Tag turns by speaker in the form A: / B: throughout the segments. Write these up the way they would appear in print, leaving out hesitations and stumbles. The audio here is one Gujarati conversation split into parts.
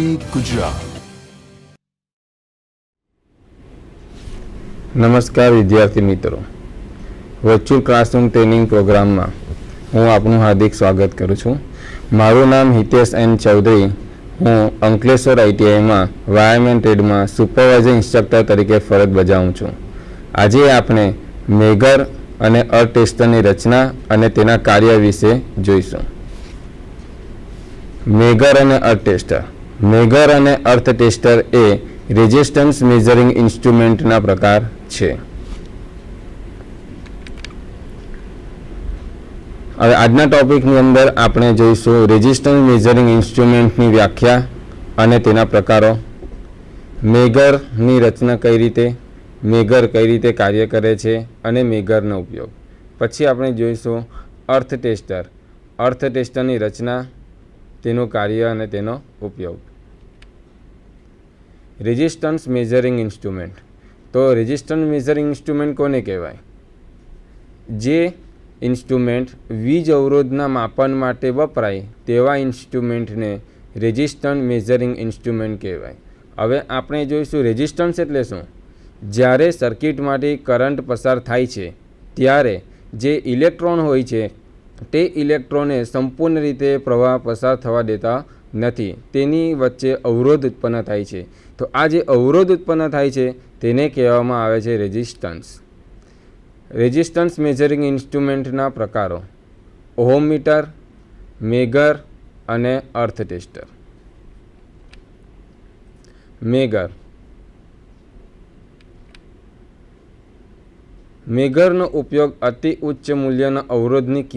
A: જીપીએસસી ગુજરાત.
B: નમસ્કાર વિદ્યાર્થી મિત્રો, વર્ચ્યુઅલ ક્લાસરૂમ ટ્રેનિંગ પ્રોગ્રામમાં હું આપનું હાર્દિક સ્વાગત કરું છું. મારું નામ હિતેશ એન ચૌધરી. હું અંકલેશ્વર આઈટીઆઈમાં વાયરમેન ટ્રેડમાં સુપરવાઇઝર ઇન્સ્ટ્રક્ટર તરીકે ફરજ બજાવું છું. આજે આપણે મેગર અને અર્થ ટેસ્ટરની રચના અને તેના કાર્ય વિશે જોઈશું. મેગર અને અર્થ ટેસ્ટર. મેગર અને અર્થ ટેસ્ટર એ રેઝિસ્ટન્સ મેઝરિંગ ઇન્સ્ટ્રુમેન્ટના પ્રકાર છે. હવે આજના ટોપિકની અંદર આપણે જોઈશું રેઝિસ્ટન્સ મેઝરિંગ ઇન્સ્ટ્રુમેન્ટની વ્યાખ્યા અને તેના પ્રકારો, મેગરની રચના કઈ રીતે, મેગર કઈ રીતે કાર્ય કરે છે અને મેગરનો ઉપયોગ. પછી આપણે જોઈશું અર્થ ટેસ્ટર. અર્થ ટેસ્ટરની રચના, તેનું કાર્ય અને તેનો ઉપયોગ. Resistance measuring instrument. તો રેઝિસ્ટન્સ મેઝરિંગ ઇન્સ્ટ્રુમેન્ટ કોને કહેવાય? જે ઇન્સ્ટ્રુમેન્ટ વીજ અવરોધના માપન માટે વપરાય તેવા ઇન્સ્ટ્રુમેન્ટને રેઝિસ્ટન્સ મેઝરિંગ ઇન્સ્ટ્રુમેન્ટ કહેવાય. હવે આપણે જોઈશું રેઝિસ્ટન્સ એટલે શું. જ્યારે સર્કિટમાંથી કરંટ પસાર થાય છે ત્યારે જે ઇલેક્ટ્રોન હોય છે તે ઇલેક્ટ્રોનને સંપૂર્ણ રીતે પ્રવાહ પસાર થવા દેતા નથી, તેની વચ્ચે અવરોધ ઉત્પન્ન થાય છે. તો આ જે અવરોધ ઉત્પન્ન થાય છે તેને કહેવામાં આવે છે રેઝિસ્ટન્સ. રેઝિસ્ટન્સ મેઝરિંગ ઇન્સ્ટ્રુમેન્ટના પ્રકારો: ઓહમ મીટર, મેગર અને અર્થ ટેસ્ટર. મેગર. મેગરનો ઉપયોગ અતિ ઉચ્ચ મૂલ્યના અવરોધની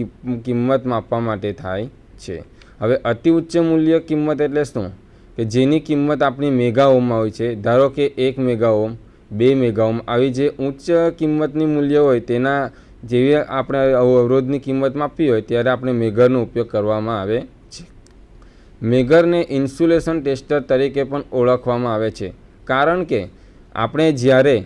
B: કિંમત માપવા માટે થાય છે. હવે અતિ ઉચ્ચ મૂલ્ય કિંમત એટલે શું? કે જેની કિંમત આપણી મેગા ઓમમાં હોય છે. ધારો કે 1 મેગા ઓમ, 2 મેગા ઓમ, આવી જે ઉચ્ચ કિંમતની મૂલ્ય હોય તેના જેવી આપણે અવરોધની કિંમત માપવી હોય ત્યારે આપણે મેગરનો ઉપયોગ કરવામાં આવે છે. મેગરને ઇન્સ્યુલેશન ટેસ્ટર તરીકે પણ ઓળખવામાં આવે છે, કારણ કે આપણે જ્યારે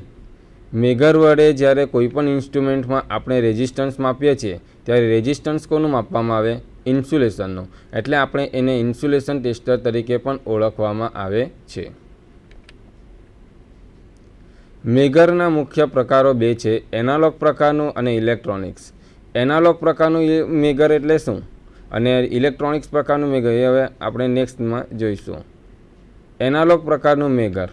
B: મેગર વડે જ્યારે કોઈપણ ઇન્સ્ટ્રુમેન્ટમાં આપણે રેઝિસ્ટન્સ માપીએ છીએ ત્યારે રેઝિસ્ટન્સ કોનું માપવામાં આવે? ઇન્સ્યુલેશનનું. એટલે આપણે એને ઇન્સ્યુલેશન ટેસ્ટર તરીકે પણ ઓળખવામાં આવે છે. મેગરના મુખ્ય પ્રકારો બે છે, એનાલોગ પ્રકારનું અને ઇલેક્ટ્રોનિક્સ. એનાલોગ પ્રકારનું મેગર એટલે શું અને ઇલેક્ટ્રોનિક્સ પ્રકારનું મેગર એ હવે આપણે નેક્સ્ટમાં જોઈશું. એનાલોગ પ્રકારનું મેગર.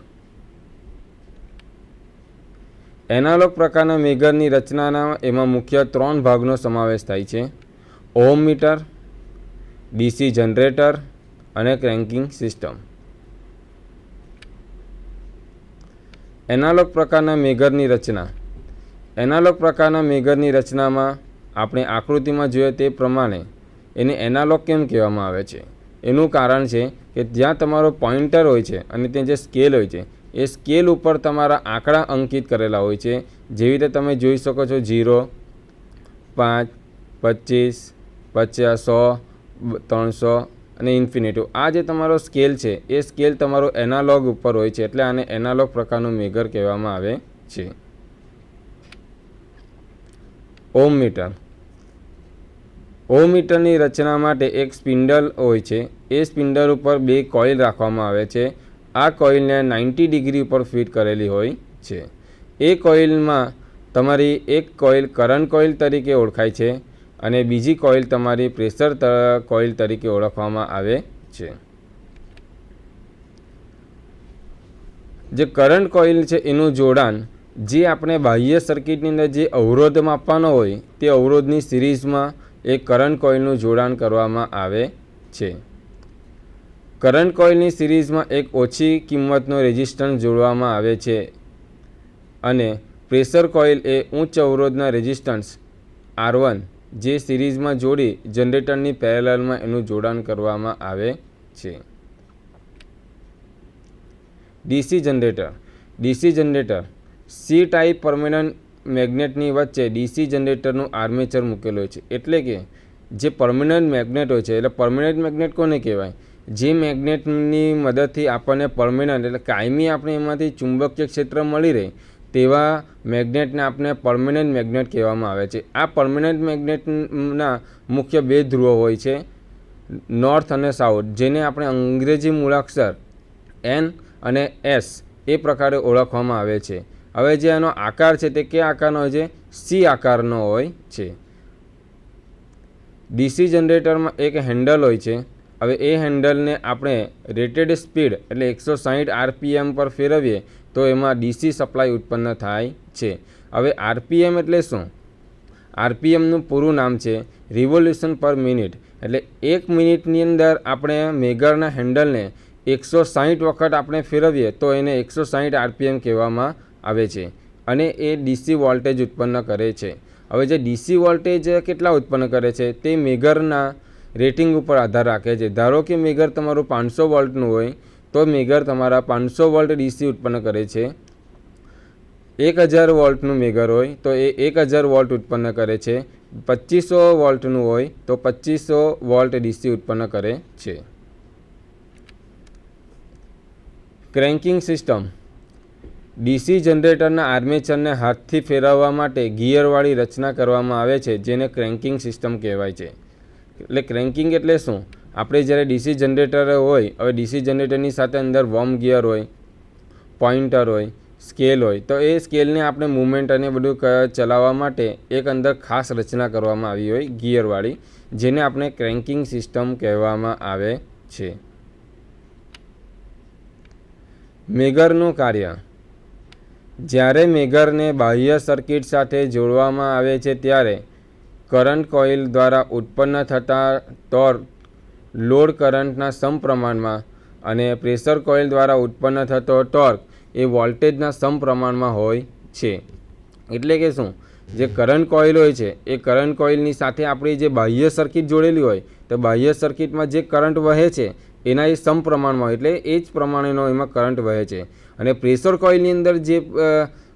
B: એનાલોગ પ્રકારના મેગરની રચનાના એમાં મુખ્ય 3 ભાગનો સમાવેશ થાય છે: ઓહમ મીટર, ડીસી જનરેટર અને ક્રેન્કિંગ સિસ્ટમ. એનાલોગ પ્રકારના મેગરની રચના. એનાલોગ પ્રકારના મેગરની રચનામાં આપણે આકૃતિમાં જોઈએ તે પ્રમાણે એને એનાલોગ કેમ કહેવામાં આવે છે? એનું કારણ છે કે જ્યાં તમારો પોઇન્ટર હોય છે અને ત્યાં જે સ્કેલ હોય છે એ સ્કેલ ઉપર તમારા આંકડા અંકિત કરેલા હોય છે. જેવી રીતે તમે જોઈ શકો છો 0, 5, 25, 50, 100, 300 અને ઇન્ફિનિટી. આ જે તમારો સ્કેલ છે એ સ્કેલ તમારો એનાલોગ ઉપર હોય છે, એટલે આને એનાલોગ પ્રકારનું મેગર કહેવામાં આવે છે. Ohm metre. ઓહમ મીટરની રચના માટે એક સ્પિન્ડલ હોય છે. એ સ્પિન્ડલ ઉપર 2 કોઇલ રાખવામાં આવે છે. આ કોઇલને 90 ડિગ્રી ઉપર ફિટ કરેલી હોય છે. એ કોઇલમાં તમારી એક કોઇલ કરંટ કોઇલ તરીકે ઓળખાય છે અને બીજી કોઇલ તમારી પ્રેશર કોઇલ તરીકે ઓળખવામાં આવે છે. જે કરંટ કોઇલ છે એનું જોડાણ જે આપણે બાહ્ય સર્કિટની અંદર જે અવરોધ માપવાનો હોય તે અવરોધની સિરીઝમાં એક કરંટ કોઇલનું જોડાણ કરવામાં આવે છે. કરંટ કોઇલની સિરીઝમાં એક ઓછી કિંમતનો રેઝિસ્ટન્સ જોડવામાં આવે છે અને પ્રેશર કોઇલ એ ઉચ્ચ અવરોધના રેઝિસ્ટન્સ R1 જે સિરીઝમાં જોડી જનરેટરની પેરેલલમાં એનું જોડાણ કરવામાં આવે છે. DC generator. DC generator C type permanent મેગ્નેટની વચ્ચે ડીસી જનરેટરનું આર્મેચર મૂકેલો હોય છે. એટલે કે જે પરમેનન્ટ મેગ્નેટ હોય છે, એટલે પરમેનન્ટ મેગ્નેટ કોને કહેવાય? જે મેગ્નેટની મદદથી આપણને પરમેનન્ટ એટલે કાયમી આપણે એમાંથી ચુંબકીય ક્ષેત્ર મળી રહે તેવા મેગ્નેટને આપણે પરમેનન્ટ મેગ્નેટ કહેવામાં આવે છે. આ પરમેનન્ટ મેગ્નેટના મુખ્ય 2 ધ્રુવો હોય છે, નોર્થ અને સાઉથ, જેને આપણે અંગ્રેજી મૂળાક્ષર એન અને એસ એ પ્રકારે ઓળખવામાં આવે છે. હવે જે આનો આકાર છે તે કયા આકારનો હોય છે? સી આકારનો હોય છે. ડીસી જનરેટરમાં એક હેન્ડલ હોય છે. હવે એ હેન્ડલને આપણે રેટેડ સ્પીડ એટલે 160 RPM પર ફેરવીએ તો એમાં ડીસી સપ્લાય ઉત્પન્ન થાય છે. હવે RPM એટલે શું? RPMનું પૂરું નામ છે રિવોલ્યુશન પર મિનિટ. એટલે 1 મિનિટની અંદર આપણે મેગરના હેન્ડલને 160 વખત આપણે ફેરવીએ તો એને 160 RPM કહેવામાં આવે છે અને એ ડીસી વોલ્ટેજ ઉત્પન્ન કરે છે. હવે જે ડીસી વોલ્ટેજ કેટલા ઉત્પન્ન કરે છે તે મેગરના રેટિંગ ઉપર આધાર રાખે છે. ધારો કે મેગર તમારું 500 વોલ્ટનું હોય તો મેગર તમારા 500 વોલ્ટ ડીસી ઉત્પન્ન કરે છે. 1000 વોલ્ટનું મેગર હોય તો એ 1000 વોલ્ટ ઉત્પન્ન કરે છે. 2500 વોલ્ટનું હોય તો 2500 વોલ્ટ ડીસી ઉત્પન્ન કરે છે. Cranking system. ડીસી જનરેટરના આર્મેચરને હાથથી ફેરવવા માટે ગિયરવાળી રચના કરવામાં આવે છે જેને ક્રેન્કિંગ સિસ્ટમ કહેવાય છે. એટલે ક્રેન્કિંગ એટલે શું? આપણે જ્યારે ડીસી જનરેટર હોય, હવે ડીસી જનરેટરની સાથે અંદર વોર્મ ગિયર હોય, પોઇન્ટર હોય, સ્કેલ હોય, તો એ સ્કેલને આપણે મૂવમેન્ટ અને બધું ચલાવવા માટે એક અંદર ખાસ રચના કરવામાં આવી હોય ગિયરવાળી, જેને આપણે ક્રેન્કિંગ સિસ્ટમ કહેવામાં આવે છે. મેગરનું કાર્ય. જ્યારે મેગરને બાહ્ય સર્કિટ સાથે જોડવામાં આવે છે ત્યારે કરંટ કોઇલ દ્વારા ઉત્પન્ન થતા ટોર્ક લોડ કરંટના સમપ્રમાણમાં અને પ્રેશર કોઇલ દ્વારા ઉત્પન્ન થતો ટોર્ક એ વોલ્ટેજના સમપ્રમાણમાં હોય છે. એટલે કે શું? જે કરંટ કોઇલ હોય છે એ કરંટ કોઇલની સાથે આપણી જે બાહ્ય સર્કિટ જોડેલી હોય તો બાહ્ય સર્કિટમાં જે કરંટ વહે છે એના એ સમપ્રમાણમાં હોય, એટલે એ જ પ્રમાણેનો એમાં કરંટ વહે છે. અને પ્રેશર કોઇલની અંદર જે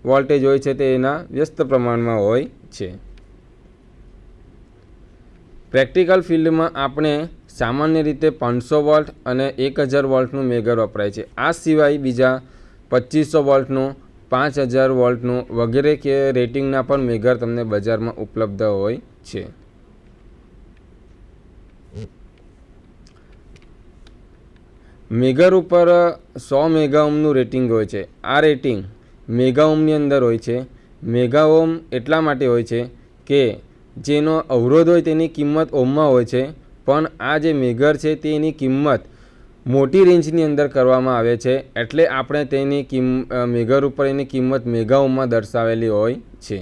B: વોલ્ટેજ હોય છે તે એના વ્યસ્ત પ્રમાણમાં હોય છે. પ્રેક્ટિકલ ફિલ્ડમાં આપણે સામાન્ય રીતે 500 વોલ્ટ અને 1000 વોલ્ટનું મેગર વપરાય છે. આ સિવાય બીજા 2500 વોલ્ટનું, 5000 વોલ્ટનું વગેરે કે રેટિંગના પણ મેગર તમને બજારમાં ઉપલબ્ધ હોય છે. મેગર ઉપર 100 મેગા ઓહ્મનું રેટિંગ હોય છે. આ રેટિંગ મેગા ઓહ્મની અંદર હોય છે. મેગા ઓહ્મ એટલા માટે હોય છે કે જેનો અવરોધ હોય તેની કિંમત ઓહ્મમાં હોય છે, પણ આ જે મેગર છે તેની કિંમત મોટી રેન્જની અંદર કરવામાં આવે છે, એટલે આપણે તેની મેગર ઉપર એની કિંમત મેગા ઓહ્મમાં દર્શાવેલી હોય છે.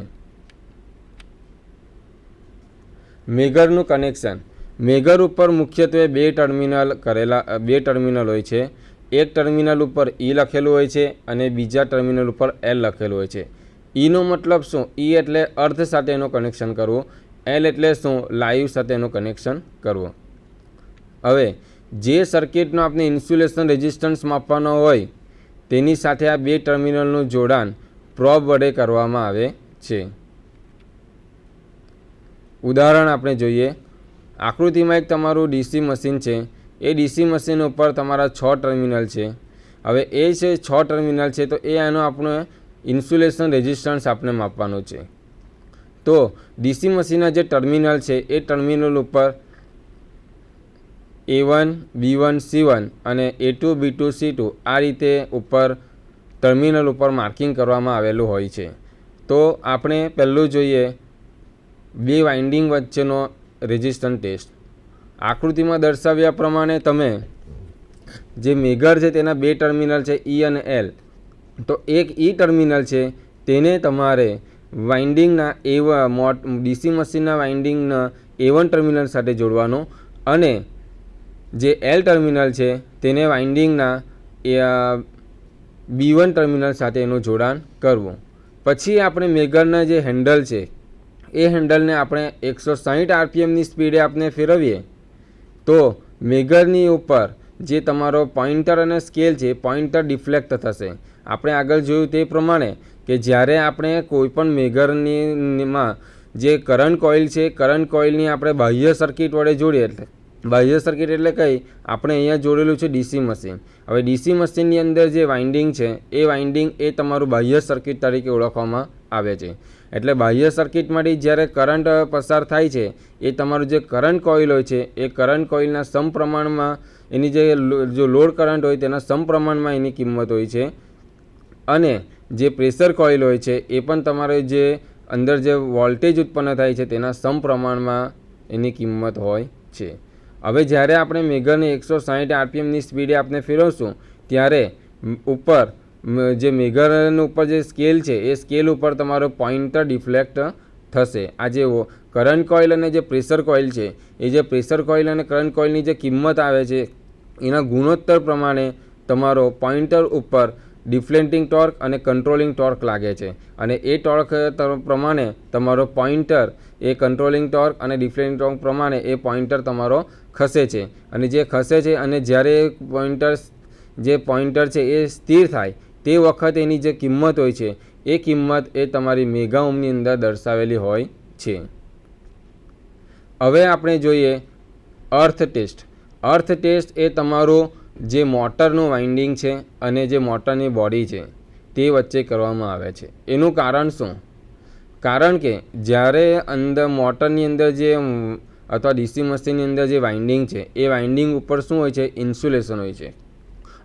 B: મેગરનું કનેક્શન. મેગર ઉપર મુખ્યત્વે બે ટર્મિનલ હોય છે. એક ટર્મિનલ ઉપર E લખેલું હોય છે અને બીજા ટર્મિનલ ઉપર L લખેલું હોય છે. ઈનો મતલબ શું? ઈ એટલે અર્થ સાથેનું કનેક્શન કરવું. L એટલે શું? લાઈવ સાથેનું કનેક્શન કરવું. હવે જે સર્કિટનો આપણે ઇન્સ્યુલેશન રેઝિસ્ટન્સ માપવાનો હોય તેની સાથે આ બે ટર્મિનલનું જોડાણ પ્રોબ વડે કરવામાં આવે છે. ઉદાહરણ આપણે જોઈએ. આકૃતિમાં એક તમારું ડીસી મશીન છે. એ ડીસી મશીન ઉપર તમારા 6 ટર્મિનલ છે. હવે એ છે 6 ટર્મિનલ છે તો એ આનો આપણે ઇન્સ્યુલેશન રેઝિસ્ટન્સ આપણે માપવાનું છે. તો ડીસી મશીનના જે ટર્મિનલ છે એ ટર્મિનલ ઉપર A1, B1, C1 અને A2, B2, C2 આ રીતે ઉપર ટર્મિનલ ઉપર માર્કિંગ કરવામાં આવેલું હોય છે. તો આપણે પહેલું જોઈએ બે વાઇન્ડિંગ વચ્ચેનો રેઝિસ્ટન્સ ટેસ્ટ. આકૃતિમાં દર્શાવ્યા પ્રમાણે તમે જે મેગર છે તેના બે ટર્મિનલ છે E અને L. તો એક E ટર્મિનલ છે તેને તમારે વાઇન્ડિંગના ડીસી મશીનના વાઇન્ડિંગના A1 ટર્મિનલ સાથે જોડવાનો અને જે L ટર્મિનલ છે તેને વાઇન્ડિંગના B1 ટર્મિનલ સાથે એનું જોડાણ કરવું. પછી આપણે મેગરના જે હેન્ડલ છે એ હેન્ડલને આપણે 160 RPMની સ્પીડે આપણે ફેરવીએ તો મેગરની ઉપર જે તમારો પોઇન્ટર અને સ્કેલ છે પોઇન્ટર ડિફ્લેક્ટ થશે. આપણે આગળ જોયું તે પ્રમાણે કે જ્યારે આપણે કોઈપણ મેગરમાં જે કરંટ કોઇલ છે કરંટ કોઇલની આપણે બાહ્ય સર્કિટ વડે જોડીએ, એટલે બાહ્ય સર્કિટ એટલે કઈ આપણે અહીંયા જોડેલું છે ડીસી મશીન. હવે ડીસી મશીનની અંદર જે વાઇન્ડિંગ છે એ વાઇન્ડિંગ એ તમારું બાહ્ય સર્કિટ તરીકે ઓળખવામાં આવે છે. એટલે બાહ્ય સર્કિટમાંથી જ્યારે કરંટ પસાર થાય છે એ તમારું જે કરંટ કોઇલ હોય છે એ કરંટ કોઇલના સમપ્રમાણમાં એની જો લોડ કરંટ હોય તેના સમપ્રમાણમાં એની કિંમત હોય છે, અને જે પ્રેશર કોઇલ હોય છે એ પણ તમારે જે અંદર જે વોલ્ટેજ ઉત્પન્ન થાય છે તેના સમપ્રમાણમાં એની કિંમત હોય છે. હવે જ્યારે આપણે મેગરને 160 આરપીએમની સ્પીડે આપણે ફેરવશું ત્યારે ઉપર જે મેગરનું ઉપર જે સ્કેલ છે એ સ્કેલ ઉપર તમારો પોઇન્ટર ડિફ્લેક્ટ થશે. આ જે કરંટ કોઇલ અને જે પ્રેશર કોઇલ છે એ જે પ્રેશર કોઇલ અને કરંટ કોઇલની જે કિંમત આવે છે એના ગુણોત્તર પ્રમાણે તમારો પોઇન્ટર ઉપર ડિફ્લેક્ટિંગ ટોર્ક અને કંટ્રોલિંગ ટોર્ક લાગે છે, અને એ ટોર્ક પ્રમાણે તમારો પોઇન્ટર એ કંટ્રોલિંગ ટોર્ક અને ડિફ્લેક્ટિંગ ટોર્ક પ્રમાણે એ પોઇન્ટર તમારો ખસે છે, અને જે ખસે છે અને જ્યારે પોઇન્ટર છે એ સ્થિર થાય તે વખતે એની જે કિંમત હોય છે એ કિંમત એ તમારી મેગા ઓહ્મની અંદર દર્શાવેલી હોય છે. હવે આપણે જોઈએ અર્થ ટેસ્ટ. અર્થ ટેસ્ટ એ તમારું જે મોટરનું વાઇન્ડિંગ છે અને જે મોટરની બોડી છે તે વચ્ચે કરવામાં આવે છે. એનું કારણ શું? કારણ કે જ્યારે અંદર મોટરની અંદર જે અથવા ડીસી મશીનની અંદર જે વાઇન્ડિંગ છે એ વાઇન્ડિંગ ઉપર શું હોય છે? ઇન્સ્યુલેશન હોય છે.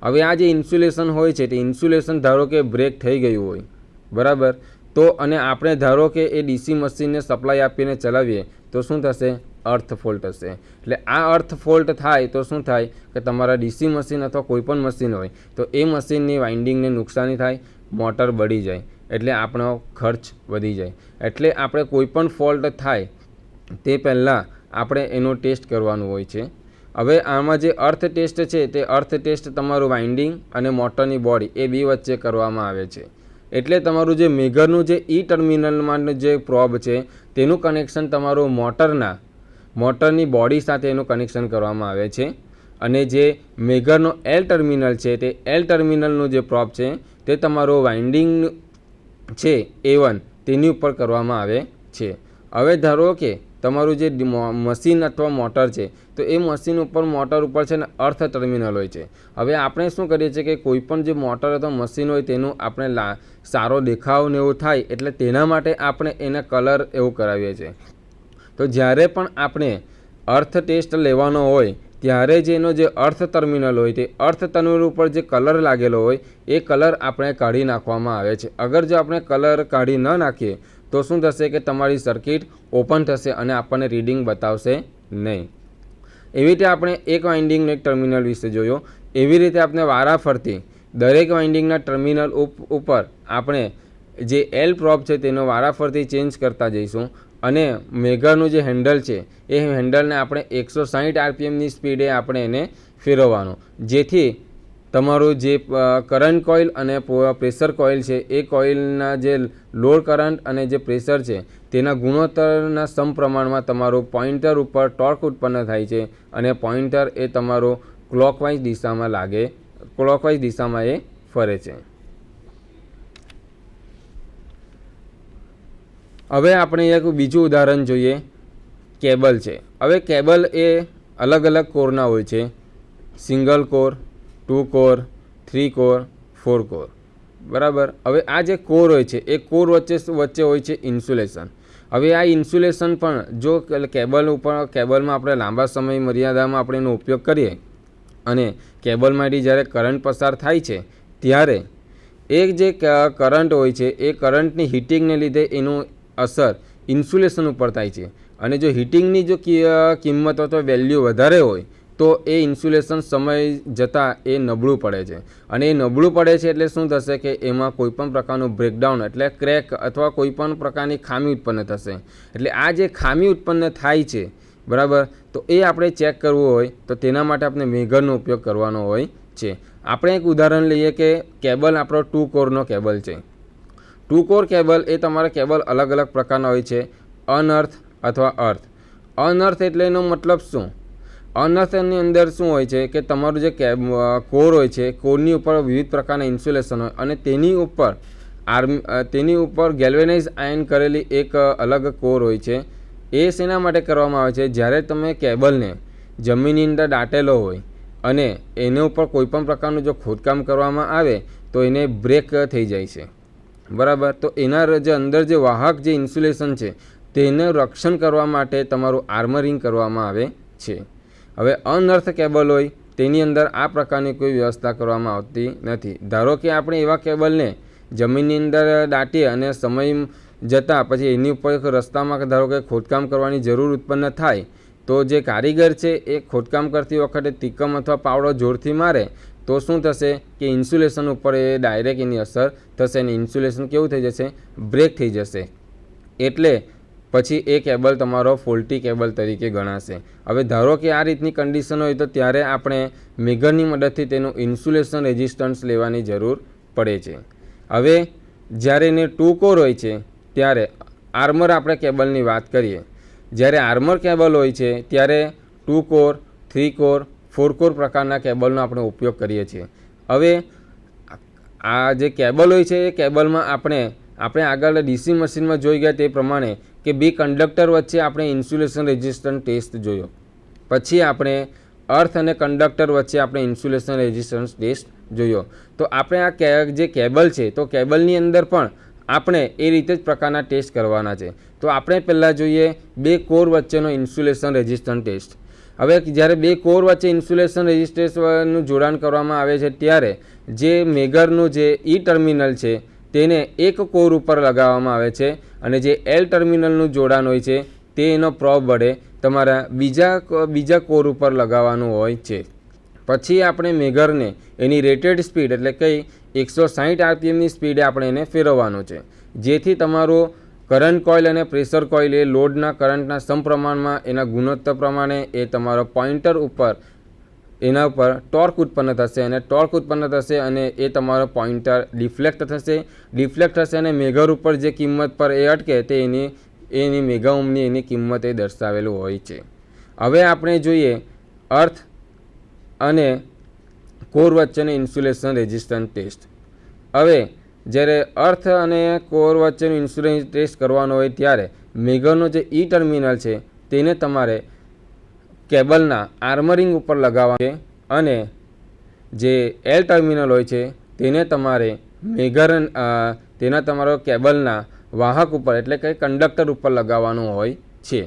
B: હવે આ જે ઇન્સ્યુલેશન હોય છે તે ઇન્સ્યુલેશન ધારો કે બ્રેક થઈ ગયું હોય, બરાબર, તો અને આપણે ધારો કે એ ડીસી મશીનને સપ્લાય આપીને ચલાવીએ તો શું થશે? અર્થ ફોલ્ટ હશે. એટલે આ અર્થ ફોલ્ટ થાય તો શું થાય કે તમારા ડીસી મશીન અથવા કોઈપણ મશીન હોય તો એ મશીનની વાઇન્ડિંગને નુકસાની થાય, મોટર બળી જાય, એટલે આપણો ખર્ચ વધી જાય. એટલે આપણે કોઈપણ ફોલ્ટ થાય તે પહેલાં આપણે એનો ટેસ્ટ કરવાનું હોય છે. હવે આમાં જે અર્થ ટેસ્ટ છે તે અર્થ ટેસ્ટ તમારું વાઇન્ડિંગ અને મોટરની બોડી એ બે વચ્ચે કરવામાં આવે છે. એટલે તમારું જે મેગરનું જે ઈ ટર્મિનલમાં જે પ્રોબ છે તેનું કનેક્શન તમારું મોટરની બોડી સાથે એનું કનેક્શન કરવામાં આવે છે, અને જે મેગરનો એલ ટર્મિનલ છે તે એલ ટર્મિનલનું જે પ્રોબ છે તે તમારું વાઇન્ડિંગ છે A1 તેની ઉપર કરવામાં આવે છે. હવે ધારો કે તમારું જે મશીન અથવા મોટર છે તો એ મશીન ઉપર મોટર ઉપર છે ને અર્થ ટર્મિનલ હોય છે. હવે આપણે શું કરીએ છીએ કે કોઈપણ જે મોટર અથવા મશીન હોય તેનું આપણે સારો દેખાવ ને એવું થાય એટલે તેના માટે આપણે એને કલર એવું કરાવીએ છીએ. તો જ્યારે પણ આપણે અર્થ ટેસ્ટ લેવાનો હોય ત્યારે જે એનો જે અર્થ ટર્મિનલ હોય તે અર્થ ટર્મિનલ ઉપર જે કલર લાગેલો હોય એ કલર આપણે કાઢી નાખવામાં આવે છે. અગર જો આપણે કલર કાઢી ન નાખીએ તો શું થશે કે તમારી સર્કિટ ઓપન થશે અને આપણને રીડિંગ બતાવશે નહીં. એવી રીતે આપણે એક વાઇન્ડિંગનો એક ટર્મિનલ વિશે જોયો. એવી રીતે આપણે વારાફરતી દરેક વાઇન્ડિંગના ટર્મિનલ ઉપર આપણે જે એલ પ્રોબ છે તેનો વારાફરતી ચેન્જ કરતા જઈશું, અને મેગરનું જે હેન્ડલ છે એ હેન્ડલને આપણે 160 આરપીએમની સ્પીડે આપણે એને ફેરવવાનું, જેથી તમારું જે કરંટ કોઇલ અને પ્રેશર કોઇલ છે એ કોઇલના જે લોડ કરંટ અને જે પ્રેશર છે તેના ગુણોત્તરના સમપ્રમાણમાં તમારું પોઇન્ટર ઉપર ટોર્ક ઉત્પન્ન થાય છે, અને પોઇન્ટર એ તમારું ક્લોકવાઇઝ દિશામાં એ ફરે છે. હવે આપણે એક બીજું ઉદાહરણ જોઈએ. કેબલ છે. હવે કેબલ એ અલગ અલગ કોરના હોય છે, single core, 2 core, 3 core, 4 core, બરાબર. હવે આ જે કોર હોય છે એ કોર વચ્ચે હોય છે ઇન્સ્યુલેશન. હવે આ ઇન્સ્યુલેશન પણ જો કેબલમાં આપણે લાંબા સમય મર્યાદામાં આપણે એનો ઉપયોગ કરીએ અને કેબલમાંથી જ્યારે કરંટ પસાર થાય છે ત્યારે એક જે કરંટ હોય છે એ કરંટની હીટિંગને લીધે એનું અસર ઇન્સ્યુલેશન ઉપર થાય છે, અને જો હીટિંગની જો કિંમત અથવા વેલ્યુ વધારે હોય તો એ ઇન્સ્યુલેશન સમય જતાં એ નબળું પડે છે, અને એ નબળું પડે છે એટલે શું થશે કે એમાં કોઈપણ પ્રકારનું બ્રેકડાઉન એટલે ક્રેક અથવા કોઈપણ પ્રકારની ખામી ઉત્પન્ન થશે. એટલે આ જે ખામી ઉત્પન્ન થાય છે, બરાબર, તો એ આપણે ચેક કરવું હોય તો તેના માટે આપણે મેગરનો ઉપયોગ કરવાનો હોય છે. આપણે એક ઉદાહરણ લઈએ કે કેબલ આપણો 2 કોરનો કેબલ છે. 2 કોર કેબલ એ તમારા કેબલ અલગ અલગ પ્રકારના હોય છે, અનઅર્થ અથવા અર્થ. અનઅર્થ એટલે એનો મતલબ શું? અનઅર્થની અંદર શું હોય છે કે તમારું જે કોર હોય છે, કોરની ઉપર વિવિધ પ્રકારના ઇન્સ્યુલેશન હોય અને તેની ઉપર ગેલ્વેનાઇઝ આયન કરેલી એક અલગ કોર હોય છે. એ શેના માટે કરવામાં આવે છે? જ્યારે તમે કેબલને જમીનની અંદર દાટેલો હોય અને એના ઉપર કોઈપણ પ્રકારનું જો ખોદકામ કરવામાં આવે તો એને બ્રેક થઈ જાય છે, બરાબર. તો એના જે અંદર જે વાહક જે ઇન્સ્યુલેશન છે તેને રક્ષણ કરવા માટે તમારું આર્મરિંગ કરવામાં આવે છે. હવે અનઅર્થ કેબલ હોય તેની અંદર આ પ્રકારની કોઈ વ્યવસ્થા કરવામાં આવતી નથી. ધારો કે આપણે એવા કેબલને જમીનની અંદર દાટીએ અને સમય જતાં પછી એની ઉપર રસ્તામાં ધારો કે ખોદકામ કરવાની જરૂર ઉત્પન્ન થાય તો જે કારીગર છે એ ખોદકામ કરતી વખતે તિકમ અથવા પાવડો જોરથી મારે તો શું થશે કે ઇન્સ્યુલેશન ઉપર એ ડાયરેક્ટ એની અસર થશે અને ઇન્સ્યુલેશન કેવું થઈ જશે? બ્રેક થઈ જશે. એટલે પછી એ કેબલ તમારો ફોલ્ટી કેબલ તરીકે ગણાશે. હવે ધારો કે આ રીતની કન્ડિશન હોય તો ત્યારે આપણે મેગરની મદદથી તેનું ઇન્સ્યુલેશન રેઝિસ્ટન્સ લેવાની જરૂર પડે છે. હવે જ્યારે એને 2 કોર હોય છે ત્યારે આર્મર આપણે કેબલની વાત કરીએ. જ્યારે આર્મર કેબલ હોય છે ત્યારે 2 કોર, 3 કોર, 4 કોર પ્રકારના કેબલનો આપણે ઉપયોગ કરીએ છીએ. હવે આ જે કેબલ હોય છે એ કેબલમાં આપણે આગળ ડીસી મશીનમાં જોઈ ગયા તે પ્રમાણે કે 2 કંડક્ટર વચ્ચે આપણે ઇન્સ્યુલેશન રેઝિસ્ટન્સ ટેસ્ટ જોયો. પછી આપણે અર્થ અને કંડક્ટર વચ્ચે આપણે ઇન્સ્યુલેશન રેઝિસ્ટન્સ ટેસ્ટ જોયો. તો આપણે આ જે કેબલ છે તો કેબલની અંદર પણ આપણે એ રીતે જ પ્રકારના ટેસ્ટ કરવાના છે. તો આપણે પહેલાં જોઈએ 2 કોર વચ્ચેનો ઇન્સ્યુલેશન રેઝિસ્ટન્સ ટેસ્ટ. હવે જ્યારે 2 કોર વચ્ચે ઇન્સ્યુલેશન રેઝિસ્ટન્સનું જોડાણ કરવામાં આવે છે ત્યારે જે મેગરનું જે ઈ ટર્મિનલ છે તેને એક કોર ઉપર લગાવવામાં આવે છે અને જે એલ ટર્મિનલનું જોડાણ હોય છે તે એનો પ્રોબ વડે તમારા બીજા કોર ઉપર લગાવવાનું હોય છે. પછી આપણે મેગરને એની રેટેડ સ્પીડ એટલે કઈ 160 RPMની સ્પીડે આપણે એને ફેરવવાનું છે, જેથી તમારો કરંટ કોઇલ અને પ્રેશર કોઇલ એ લોડના કરંટના સમપ્રમાણમાં એના ગુણોત્તર પ્રમાણે એ તમારો પોઇન્ટર ઉપર એના ઉપર ટોર્ક ઉત્પન્ન થશે અને ટોર્ક ઉત્પન્ન થશે અને એ તમારો પોઇન્ટર ડિફ્લેક્ટ થશે અને મેગર ઉપર જે કિંમત પર એ અટકે તે એની મેગા ઓહ્મની એની કિંમત એ દર્શાવેલું હોય છે. હવે આપણે જોઈએ અર્થ અને કોર વચ્ચેનું ઇન્સ્યુલેશન રેઝિસ્ટન્સ ટેસ્ટ. હવે જ્યારે અર્થ અને કોર વચ્ચેનું ઇન્સ્યુલેશન ટેસ્ટ કરવાનો હોય ત્યારે મેગરનો જે ઈ ટર્મિનલ છે તેને તમારે કેબલના આર્મરિંગ ઉપર લગાવવા છે અને જે એલ ટર્મિનલ હોય છે તેને તમારે તમારો કેબલના વાહક ઉપર એટલે કે કંડક્ટર ઉપર લગાવવાનું હોય છે.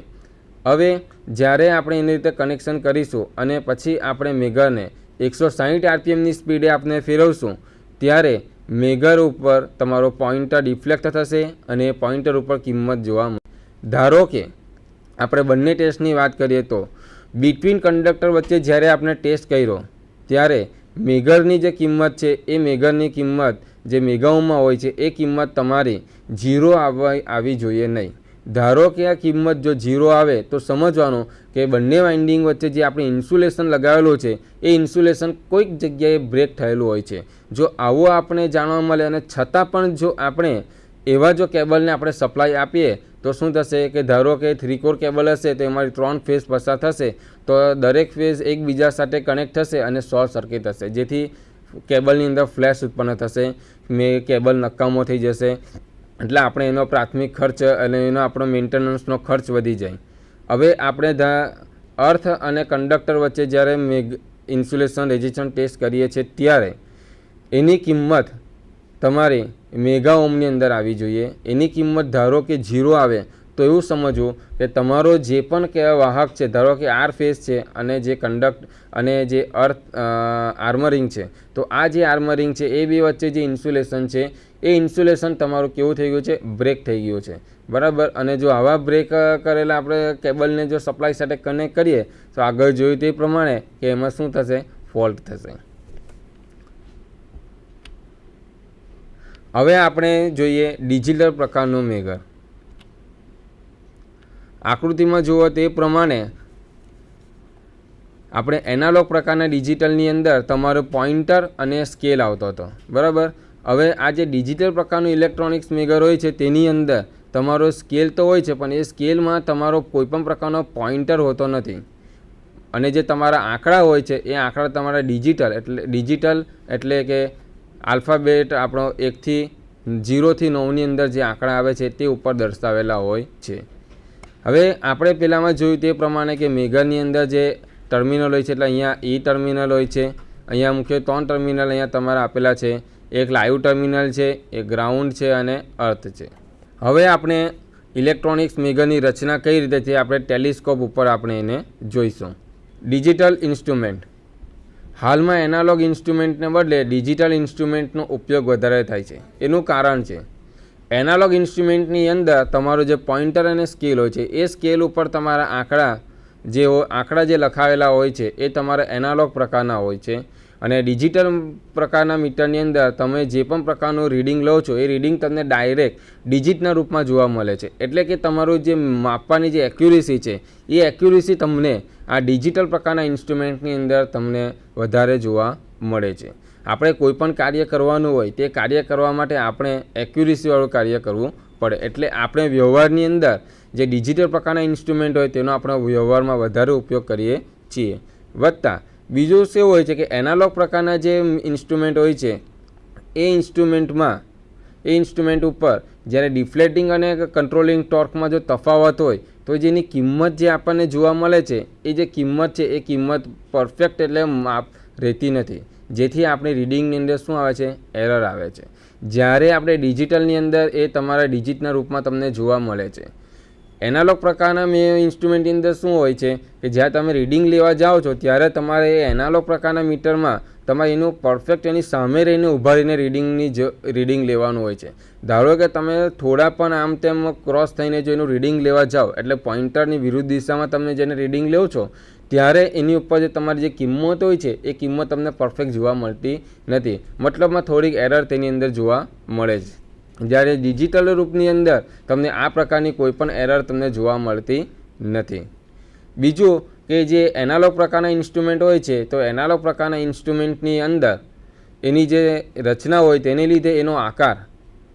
B: હવે જ્યારે આપણે એની રીતે કનેક્શન કરીશું અને પછી આપણે મેગરને 160 RPMની સ્પીડે આપણે ફેરવશું ત્યારે મેગર ઉપર તમારો પોઇન્ટર ડિફ્લેક્ટ થશે અને પોઇન્ટર ઉપર કિંમત જોવા મળે. ધારો કે આપણે બંને ટેસ્ટની વાત કરીએ તો બિટવીન કંડક્ટર વચ્ચે જ્યારે આપણે ટેસ્ટ કર્યો ત્યારે મેગરની જે કિંમત છે એ મેગરની કિંમત જે મેગા ઓહ્મમાં હોય છે એ કિંમત તમારી 0 આવી જોઈએ નહીં. ધારો કે આ કિંમત જો 0 આવે તો સમજવાનું કે બંને વાઇન્ડિંગ વચ્ચે જે આપણે ઇન્સ્યુલેશન લગાવેલું છે એ ઇન્સ્યુલેશન કોઈક જગ્યાએ બ્રેક થયેલું હોય છે. જો આવું આપણે જાણવા મળે અને છતાં પણ જો આપણે એવા જો કેબલને આપણે સપ્લાય આપીએ તો શું થશે કે ધારો કે 3 કોર કેબલ હશે તો એમાંથી 3 ફેઝ પસાર થશે તો દરેક ફેઝ એકબીજા સાથે કનેક્ટ થશે અને શોર્ટ સર્કિટ થશે, જેથી કેબલની અંદર ફ્લેશ ઉત્પન્ન થશે, કેબલ નકામો થઈ જશે. એટલે આપણે એનો પ્રાથમિક ખર્ચ અને એનો આપણો મેન્ટેનન્સનો ખર્ચ વધી જાય. હવે આપણે અર્થ અને કંડક્ટર વચ્ચે જ્યારે ઇન્સ્યુલેશન રેઝિસ્ટન્સ ટેસ્ટ કરીએ છીએ ત્યારે એની કિંમત તમારી મેગા ઓહ્મની અંદર આવી જોઈએ. એની કિંમત ધારો કે 0 આવે તો એવું સમજવું કે તમારો જે પણ વાહક છે, ધારો કે આર ફેઝ છે અને જે અને જે આર્મરિંગ છે, તો આ જે આર્મરિંગ છે એ બે વચ્ચે જે ઇન્સ્યુલેશન છે એ ઇન્સ્યુલેશન તમારું કેવું થઈ ગયું છે? બ્રેક થઈ ગયું છે. બરાબર. અને જો આવા બ્રેક કરેલા આપણે કેબલને જો સપ્લાય સાથે કનેક્ટ કરીએ તો આગળ જોયું તે પ્રમાણે કે એમાં શું થશે? ફોલ્ટ થશે. હવે આપણે જોઈએ ડિજિટલ પ્રકારનું મેગર. આકૃતિમાં જુઓ તે પ્રમાણે આપણે એનાલોગ પ્રકારના ડિજિટલની અંદર તમારો પોઇન્ટર અને સ્કેલ આવતો હતો. બરાબર. હવે આ જે ડિજિટલ પ્રકારનું ઇલેક્ટ્રોનિક્સ મેગર હોય છે તેની અંદર તમારો સ્કેલ તો હોય છે પણ એ સ્કેલમાં તમારો કોઈપણ પ્રકારનો પોઇન્ટર હોતો નથી અને જે તમારા આંકડા હોય છે એ આંકડા તમારા ડિજિટલ એટલે કે આલ્ફાબેટ આપણો 1 થી 0 થી 9ની અંદર જે આંકડા આવે છે તે ઉપર દર્શાવેલા હોય છે. હવે આપણે પહેલાંમાં જોયું તે પ્રમાણે કે મેગરની અંદર જે ટર્મિનલ હોય છે એટલે અહીંયા ઈ ટર્મિનલ હોય છે, અહીંયા મુખ્ય 3 ટર્મિનલ અહીંયા તમારા આપેલા છે. એક લાઈવ ટર્મિનલ છે, એક ગ્રાઉન્ડ છે અને અર્થ છે. હવે આપણે ઇલેક્ટ્રોનિક્સ મેજરની રચના કઈ રીતે છે આપણે ટેલિસ્કોપ ઉપર આપણે એને જોઈશું. Digital instrument. હાલમાં એનાલોગ ઇન્સ્ટ્રુમેન્ટને બદલે ડિજિટલ ઇન્સ્ટ્રુમેન્ટનો ઉપયોગ વધારે થાય છે. એનું કારણ છે એનાલોગ ઇન્સ્ટ્રુમેન્ટની અંદર તમારો જે પોઇન્ટર અને સ્કેલ હોય છે એ સ્કેલ ઉપર તમારા આંકડા જે લખાવેલા હોય છે એ તમારા એનાલોગ પ્રકારના હોય છે અને ડિજિટલ પ્રકારના મીટરની અંદર તમે જે પણ પ્રકારનું રીડિંગ લો છો એ રીડિંગ તમને ડાયરેક્ટ ડિજિટના રૂપમાં જોવા મળે છે. એટલે કે તમારું જે માપવાની જે એક્યુરેસી છે એ એક્યુરેસી તમને આ ડિજિટલ પ્રકારના ઇન્સ્ટ્રુમેન્ટની અંદર તમને વધારે જોવા મળે છે. આપણે કોઈ પણ કાર્ય કરવાનું હોય તે કાર્ય કરવા માટે આપણે એક્યુરેસીવાળું કાર્ય કરવું પડે. એટલે આપણે વ્યવહારની અંદર જે ડિજિટલ પ્રકારના ઇન્સ્ટ્રુમેન્ટ હોય તેનો આપણે વ્યવહારમાં વધારે ઉપયોગ કરીએ છીએ. વત્તા બીજું શું હોય છે કે એનાલોગ પ્રકારના જે ઇન્સ્ટ્રુમેન્ટ હોય છે એ ઇન્સ્ટ્રુમેન્ટ ઉપર જ્યારે ડિફ્લેટિંગ અને કંટ્રોલિંગ ટોર્કમાં જો તફાવત હોય તો જેની કિંમત જે આપણને જોવા મળે છે એ જે કિંમત છે એ કિંમત પરફેક્ટ એટલે માપ રહેતી નથી, જેથી આપણે રીડિંગની અંદર શું આવે છે, એરર આવે છે. જ્યારે આપણે ડિજિટલની અંદર એ તમારા ડિજિટના રૂપમાં તમને જોવા મળે છે. એનાલોગ પ્રકારના ઇન્સ્ટ્રુમેન્ટની અંદર શું હોય છે કે જ્યારે તમે રીડિંગ લેવા જાઓ છો ત્યારે તમારે એ એનાલોગ પ્રકારના મીટરમાં તમારે એનું પરફેક્ટ એની સામે રહીને ઊભા રહીને રીડિંગ લેવાનું હોય છે. ધારો કે તમે થોડા પણ આમ તેમ ક્રોસ થઈને જો એનું રીડિંગ લેવા જાઓ એટલે પોઇન્ટરની વિરુદ્ધ દિશામાં તમે જેને રીડિંગ લેવો છો ત્યારે એની ઉપર જે તમારી જે કિંમત હોય છે એ કિંમત તમને પરફેક્ટ જોવા મળતી નથી. મતલબમાં થોડીક એરર તેની અંદર જોવા મળે છે. જ્યારે ડિજિટલ રૂપની અંદર તમને આ પ્રકારની કોઈ પણ એરર તમને જોવા મળતી નથી. બીજું કે જે એનાલોગ પ્રકારના ઇન્સ્ટ્રુમેન્ટ હોય છે તો એનાલોગ પ્રકારના ઇન્સ્ટ્રુમેન્ટની અંદર એની જે રચના હોય તેને લીધે એનો આકાર,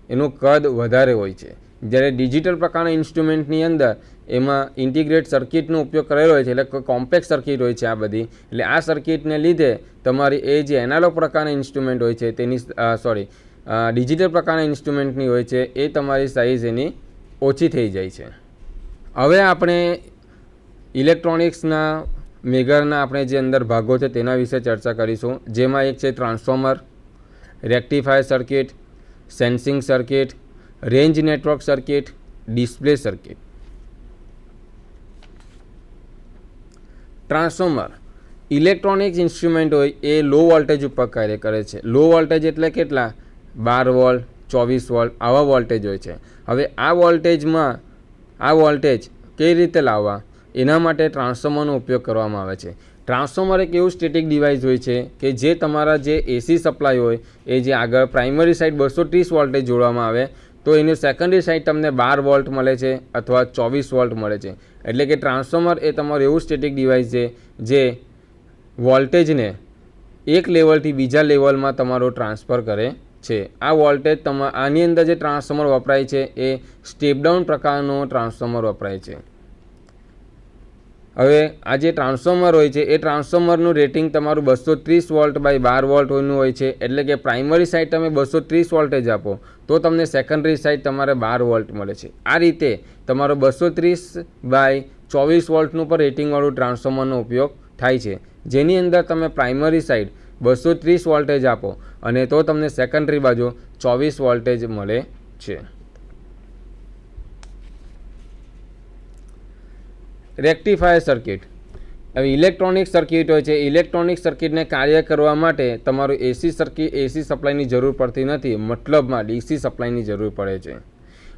B: એનું કદ વધારે હોય છે. જ્યારે ડિજિટલ પ્રકારના ઇન્સ્ટ્રુમેન્ટની અંદર એમાં ઇન્ટિગ્રેટ સર્કિટનો ઉપયોગ કરેલો હોય છે, એટલે કોમ્પેક્ટ સર્કિટ હોય છે આ બધી. એટલે આ સર્કિટને લીધે તમારી એ જે એનાલોગ પ્રકારના ઇન્સ્ટ્રુમેન્ટ હોય છે તેની ડિજિટલ પ્રકારના ઇન્સ્ટ્રુમેન્ટની હોય છે એ તમારી સાઇઝ એની ઓછી થઈ જાય છે. હવે આપણે ઇલેક્ટ્રોનિક્સના મેજરના આપણે જે અંદર ભાગો છે તેના વિશે ચર્ચા કરીશું. જેમાં એક છે transformer, rectifier circuit, sensing circuit, range network circuit, display circuit. Transformer electronics instrument હોય એ લો વોલ્ટેજ ઉપર કાર્ય કરે છે. લો વોલ્ટેજ એટલે કેટલા? 12 વોલ્ટ, 24 વોલ્ટ આવા વોલ્ટેજ હોય છે. હવે આ વોલ્ટેજ કઈ રીતે લાવવા એના માટે ટ્રાન્સફોર્મરનો ઉપયોગ કરવામાં આવે છે. ટ્રાન્સફોર્મર એક એવું સ્ટેટિક ડિવાઇસ હોય છે કે જે તમારા જે એસી સપ્લાય હોય એ જે આગળ પ્રાઇમરી સાઇડ 230 વોલ્ટેજ જોડવામાં આવે તો એની સેકન્ડરી સાઇડ તમને 12 વોલ્ટ મળે છે અથવા 24 વોલ્ટ મળે છે. એટલે કે ટ્રાન્સફોર્મર એ તમારું એવું સ્ટેટિક ડિવાઇસ છે જે વોલ્ટેજને એક લેવલથી બીજા લેવલમાં તમારો ટ્રાન્સફર કરે છે. આ વોલ્ટેજ આની અંદર જે ટ્રાન્સફોર્મર વપરાય છે એ સ્ટેપ ડાઉન પ્રકારનો ટ્રાન્સફોર્મર વપરાય છે. હવે આ જે ટ્રાન્સફોર્મર હોય છે એ ટ્રાન્સફોર્મરનું રેટિંગ તમારું 230 વોલ્ટ બાય 12 વોલ્ટનું હોય છે. એટલે કે પ્રાઇમરી સાઇડ તમે 230 વોલ્ટેજ આપો તો તમને સેકન્ડરી સાઇડ તમારે 12 વોલ્ટ મળે છે. આ રીતે તમારો 230 બાય 24 વોલ્ટનું પણ રેટિંગવાળું ટ્રાન્સફોર્મરનો ઉપયોગ થાય છે, જેની અંદર તમે પ્રાઇમરી સાઇડ 230 વોલ્ટેજ આપો અને તો તમને સેકન્ડરી બાજુ 24 વોલ્ટેજ મળે છે. Rectifier circuit. હવે ઇલેક્ટ્રોનિક સર્કિટ હોય છે. ઇલેક્ટ્રોનિક સર્કિટને કાર્ય કરવા માટે તમારું એસી સપ્લાયની જરૂર પડતી નથી, મતલબમાં ડીસી સપ્લાયની જરૂર પડે છે.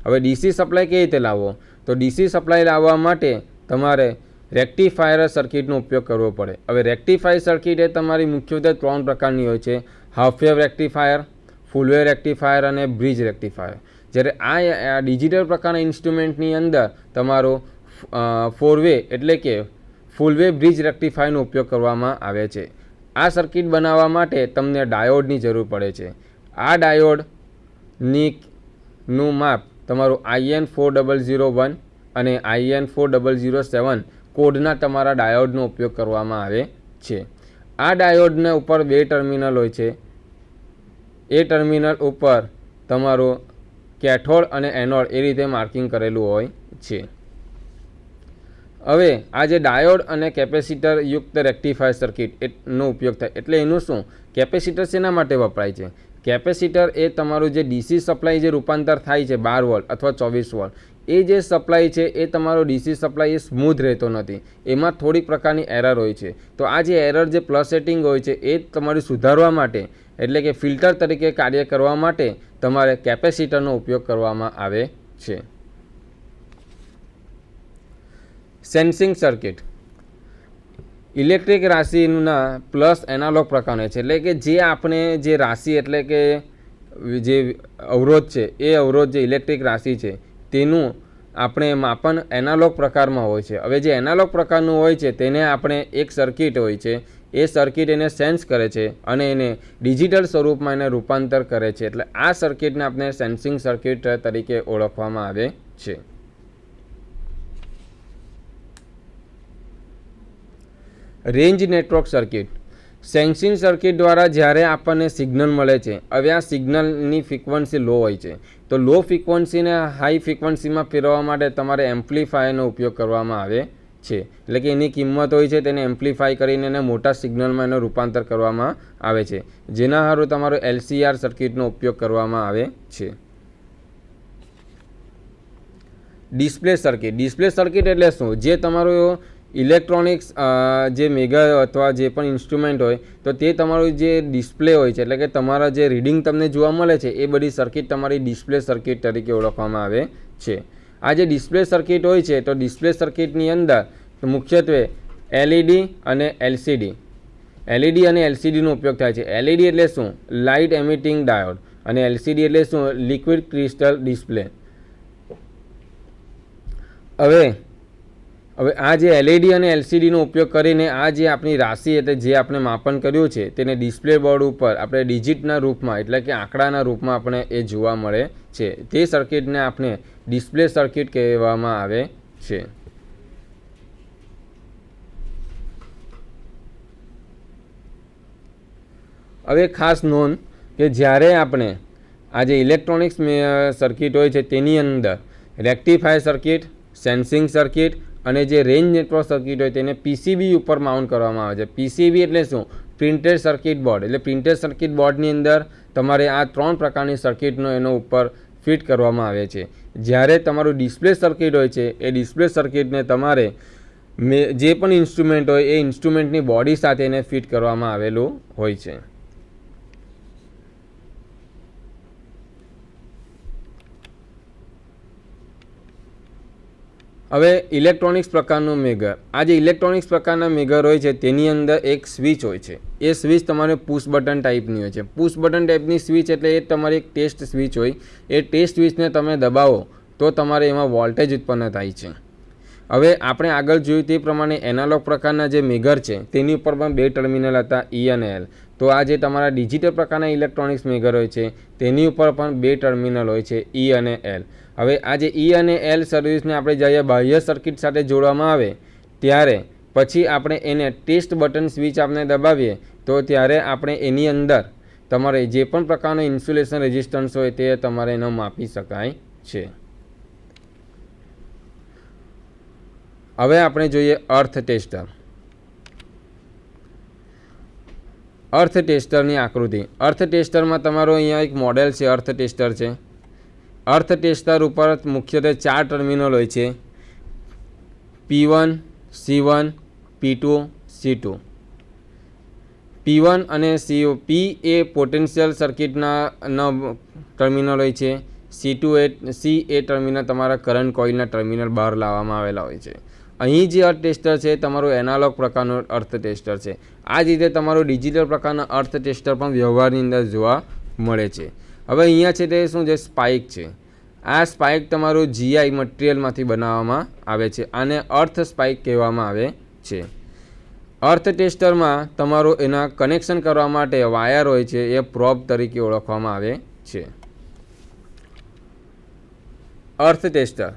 B: હવે ડીસી સપ્લાય કેવી રીતે લાવવો? તો ડીસી સપ્લાય લાવવા માટે તમારે રેક્ટિફાયર સર્કિટનો ઉપયોગ કરવો પડે. હવે રેક્ટિફાયર સર્કિટ એ તમારી મુખ્યત્વે 3 પ્રકારની હોય છે: half wave rectifier, full wave rectifier અને બ્રિજ રેક્ટિફાયર. જ્યારે આ ડિજિટલ પ્રકારના ઇન્સ્ટ્રુમેન્ટની અંદર તમારો 4 વે એટલે કે ફૂલ વેવ બ્રિજ રેક્ટિફાયરનો ઉપયોગ કરવામાં આવે છે. આ સર્કિટ બનાવવા માટે તમને ડાયોડની જરૂર પડે છે. આ ડાયોડનું માપ તમારું IN4001 અને IN4007 કોડના તમારા ડાયોડનો ઉપયોગ કરવામાં આવે છે. આ ડાયોડના ઉપર 2 ટર્મિનલ હોય છે. એ ટર્મિનલ ઉપર તમારું કેથોડ અને એનોડ એ રીતે માર્કિંગ કરેલું હોય છે. હવે આ જે ડાયોડ અને કેપેસિટર યુક્ત રેક્ટિફાયર સર્કિટ નો ઉપયોગ થાય એટલે એનું શું? કેપેસિટર શેના માટે વપરાય છે? કેપેસિટર એ તમારું જે ડીસી સપ્લાય જે રૂપાંતર થાય છે 12 વોલ્ટ અથવા 24 વોલ્ટ, એ જે સપ્લાય છે એ તમારો ડીસી સપ્લાય એ સ્મૂથ રહેતો નથી, એમાં થોડીક પ્રકારની એરર હોય છે. તો આ જે એરર જે પ્લસ સેટિંગ હોય છે એ તમારે સુધારવા માટે, એટલે કે ફિલ્ટર તરીકે કાર્ય કરવા માટે તમારે કેપેસિટરનો ઉપયોગ કરવામાં આવે છે. સેન્સિંગ સર્કિટ ઇલેક્ટ્રિક રાશિના પ્લસ એનાલોગ પ્રકારનો છે, એટલે કે જે આપણે જે રાશિ એટલે કે જે અવરોધ છે એ અવરોધ જે ઇલેક્ટ્રિક રાશિ છે તેનું આપણે માપન એનાલોગ પ્રકારમાં હોય છે. હવે જે એનાલોગ પ્રકારનું હોય છે તેને આપણે એક સર્કિટ હોય છે, એ સર્કિટ એને સેન્સ કરે છે અને એને ડિજિટલ સ્વરૂપમાં એને રૂપાંતર કરે છે, એટલે આ સર્કિટને આપણે સેન્સિંગ સર્કિટ તરીકે ઓળખવામાં આવે છે. Range network circuit sensing circuit દ્વારા જ્યારે આપણને સિગ્નલ મળે છે, હવે આ સિગ્નલની ફ્રિકવન્સી લો હોય છે, તો લો ફ્રિકવન્સીને હાઈ ફ્રિકવન્સીમાં ફેરવવા માટે તમારે એમ્પ્લીફાયરનો ઉપયોગ કરવામાં આવે છે, એટલે કે એની કિંમત હોય છે તેને એમ્પ્લીફાય કરીને એને મોટા સિગ્નલમાં એનું રૂપાંતર કરવામાં આવે છે, જેના હારું તમારો LCR સર્કિટનો ઉપયોગ કરવામાં આવે છે. ડિસ્પ્લે સર્કિટ એટલે શું? જે તમારું ઇલેક્ટ્રોનિક્સ જે મેગર અથવા જે પણ ઇન્સ્ટ્રુમેન્ટ હોય તો તે તમારું જે ડિસ્પ્લે હોય છે, એટલે કે તમારા જે રીડિંગ તમને જોવા મળે છે એ બધી સર્કિટ તમારી ડિસ્પ્લે સર્કિટ તરીકે ઓળખવામાં આવે છે. આ જે ડિસ્પ્લે સર્કિટ હોય છે તો ડિસ્પ્લે સર્કિટની અંદર મુખ્યત્વે LED અને LCDનો ઉપયોગ થાય છે. LED એટલે શું? લાઇટ એમિટિંગ ડાયોડ, અને LCD એટલે શું? Liquid crystal display. હવે આ જે LED અને LCDનો ઉપયોગ કરીને આ જે આપણી રાશિ એટલે જે આપણે માપન કર્યું છે તેને ડિસ્પ્લે બોર્ડ ઉપર આપણે ડિજિટના રૂપમાં એટલે કે આંકડાના રૂપમાં આપણે એ જોવા મળે છે, તે સર્કિટને આપણે ડિસ્પ્લે સર્કિટ કહેવામાં આવે છે. હવે ખાસ નોંધ કે જ્યારે આપણે આ જે ઇલેક્ટ્રોનિક્સ સર્કિટ હોય છે તેની અંદર રેક્ટિફાયર સર્કિટ, સેન્સિંગ સર્કિટ અને જે રેન્જ નેટવર્ક સર્કિટ હોય તેને PCB ઉપર માઉન્ટ કરવામાં આવે છે. PCB એટલે શું? Printed circuit board. એટલે પ્રિન્ટેડ સર્કિટ બોર્ડની અંદર તમારે આ 3 પ્રકારની સર્કિટનો એનો ઉપર ફિટ કરવામાં આવે છે. જ્યારે તમારું ડિસ્પ્લે સર્કિટ હોય છે એ ડિસ્પ્લે સર્કિટને તમારે જે પણ ઇન્સ્ટ્રુમેન્ટ હોય એ ઇન્સ્ટ્રુમેન્ટની બોડી સાથે એને ફિટ કરવામાં આવેલું હોય છે. હવે ઇલેક્ટ્રોનિક્સ પ્રકારનું મેગર. આ જે ઇલેક્ટ્રોનિક્સ પ્રકારના મેગર હોય છે તેની અંદર એક સ્વિચ હોય છે, એ સ્વિચ તમારે પુશ બટન ટાઈપની હોય છે. પુશ બટન ટાઈપની સ્વિચ એટલે એ તમારી એક ટેસ્ટ સ્વિચ હોય, એ ટેસ્ટ સ્વિચને તમે દબાવો તો તમારે એમાં વોલ્ટેજ ઉત્પન્ન થાય છે. હવે આપણે આગળ જોયું તે પ્રમાણે એનાલોગ પ્રકારના જે મેગર છે તેની ઉપર પણ 2 ટર્મિનલ હતા, E અને L. તો આ જે તમારા ડિજિટલ પ્રકારના ઇલેક્ટ્રોનિક્સ મેગર હોય છે તેની ઉપર પણ 2 ટર્મિનલ હોય છે, E અને L. હવે આ જે E અને L સર્વિસને આપણે જ્યારે બાહ્ય સર્કિટ સાથે જોડવામાં આવે ત્યારે પછી આપણે એને ટેસ્ટ બટન સ્વિચ આપણે દબાવીએ તો ત્યારે આપણે એની અંદર તમારે જે પણ પ્રકારનો ઇન્સ્યુલેશન રેઝિસ્ટન્સ હોય તે તમારે એનો માપી શકાય છે. હવે આપણે જોઈએ અર્થ ટેસ્ટર. અર્થ ટેસ્ટરની આકૃતિ. અર્થ ટેસ્ટરમાં તમારો અહીંયા એક મોડેલ છે, અર્થ ટેસ્ટર છે. અર્થ ટેસ્ટર ઉપર મુખ્યત્વે 4 ટર્મિનલ હોય છે, P1, C1, P2, C2. P1 અને P એ પોટેન્શિયલ સર્કિટના ટર્મિનલ હોય છે, C એ ટર્મિનલ તમારા કરંટ કોઇલના ટર્મિનલ બહાર લાવવામાં આવેલા હોય છે. અહીં જે અર્થ ટેસ્ટર છે તમારું એનાલોગ પ્રકારનું અર્થ ટેસ્ટર છે. આ જ રીતે તમારું ડિજિટલ પ્રકારના અર્થ ટેસ્ટર પણ વ્યવહારની અંદર જોવા મળે છે. હવે અહીંયા છે તે શું છે? સ્પાઇક છે. આ સ્પાઇક તમારું GI મટીરિયલમાંથી બનાવવામાં આવે છે, આને અર્થ સ્પાઇક કહેવામાં આવે છે. અર્થ ટેસ્ટરમાં તમારું એના કનેક્શન કરવા માટે વાયર હોય છે, એ પ્રોબ તરીકે ઓળખવામાં આવે છે. અર્થ ટેસ્ટર.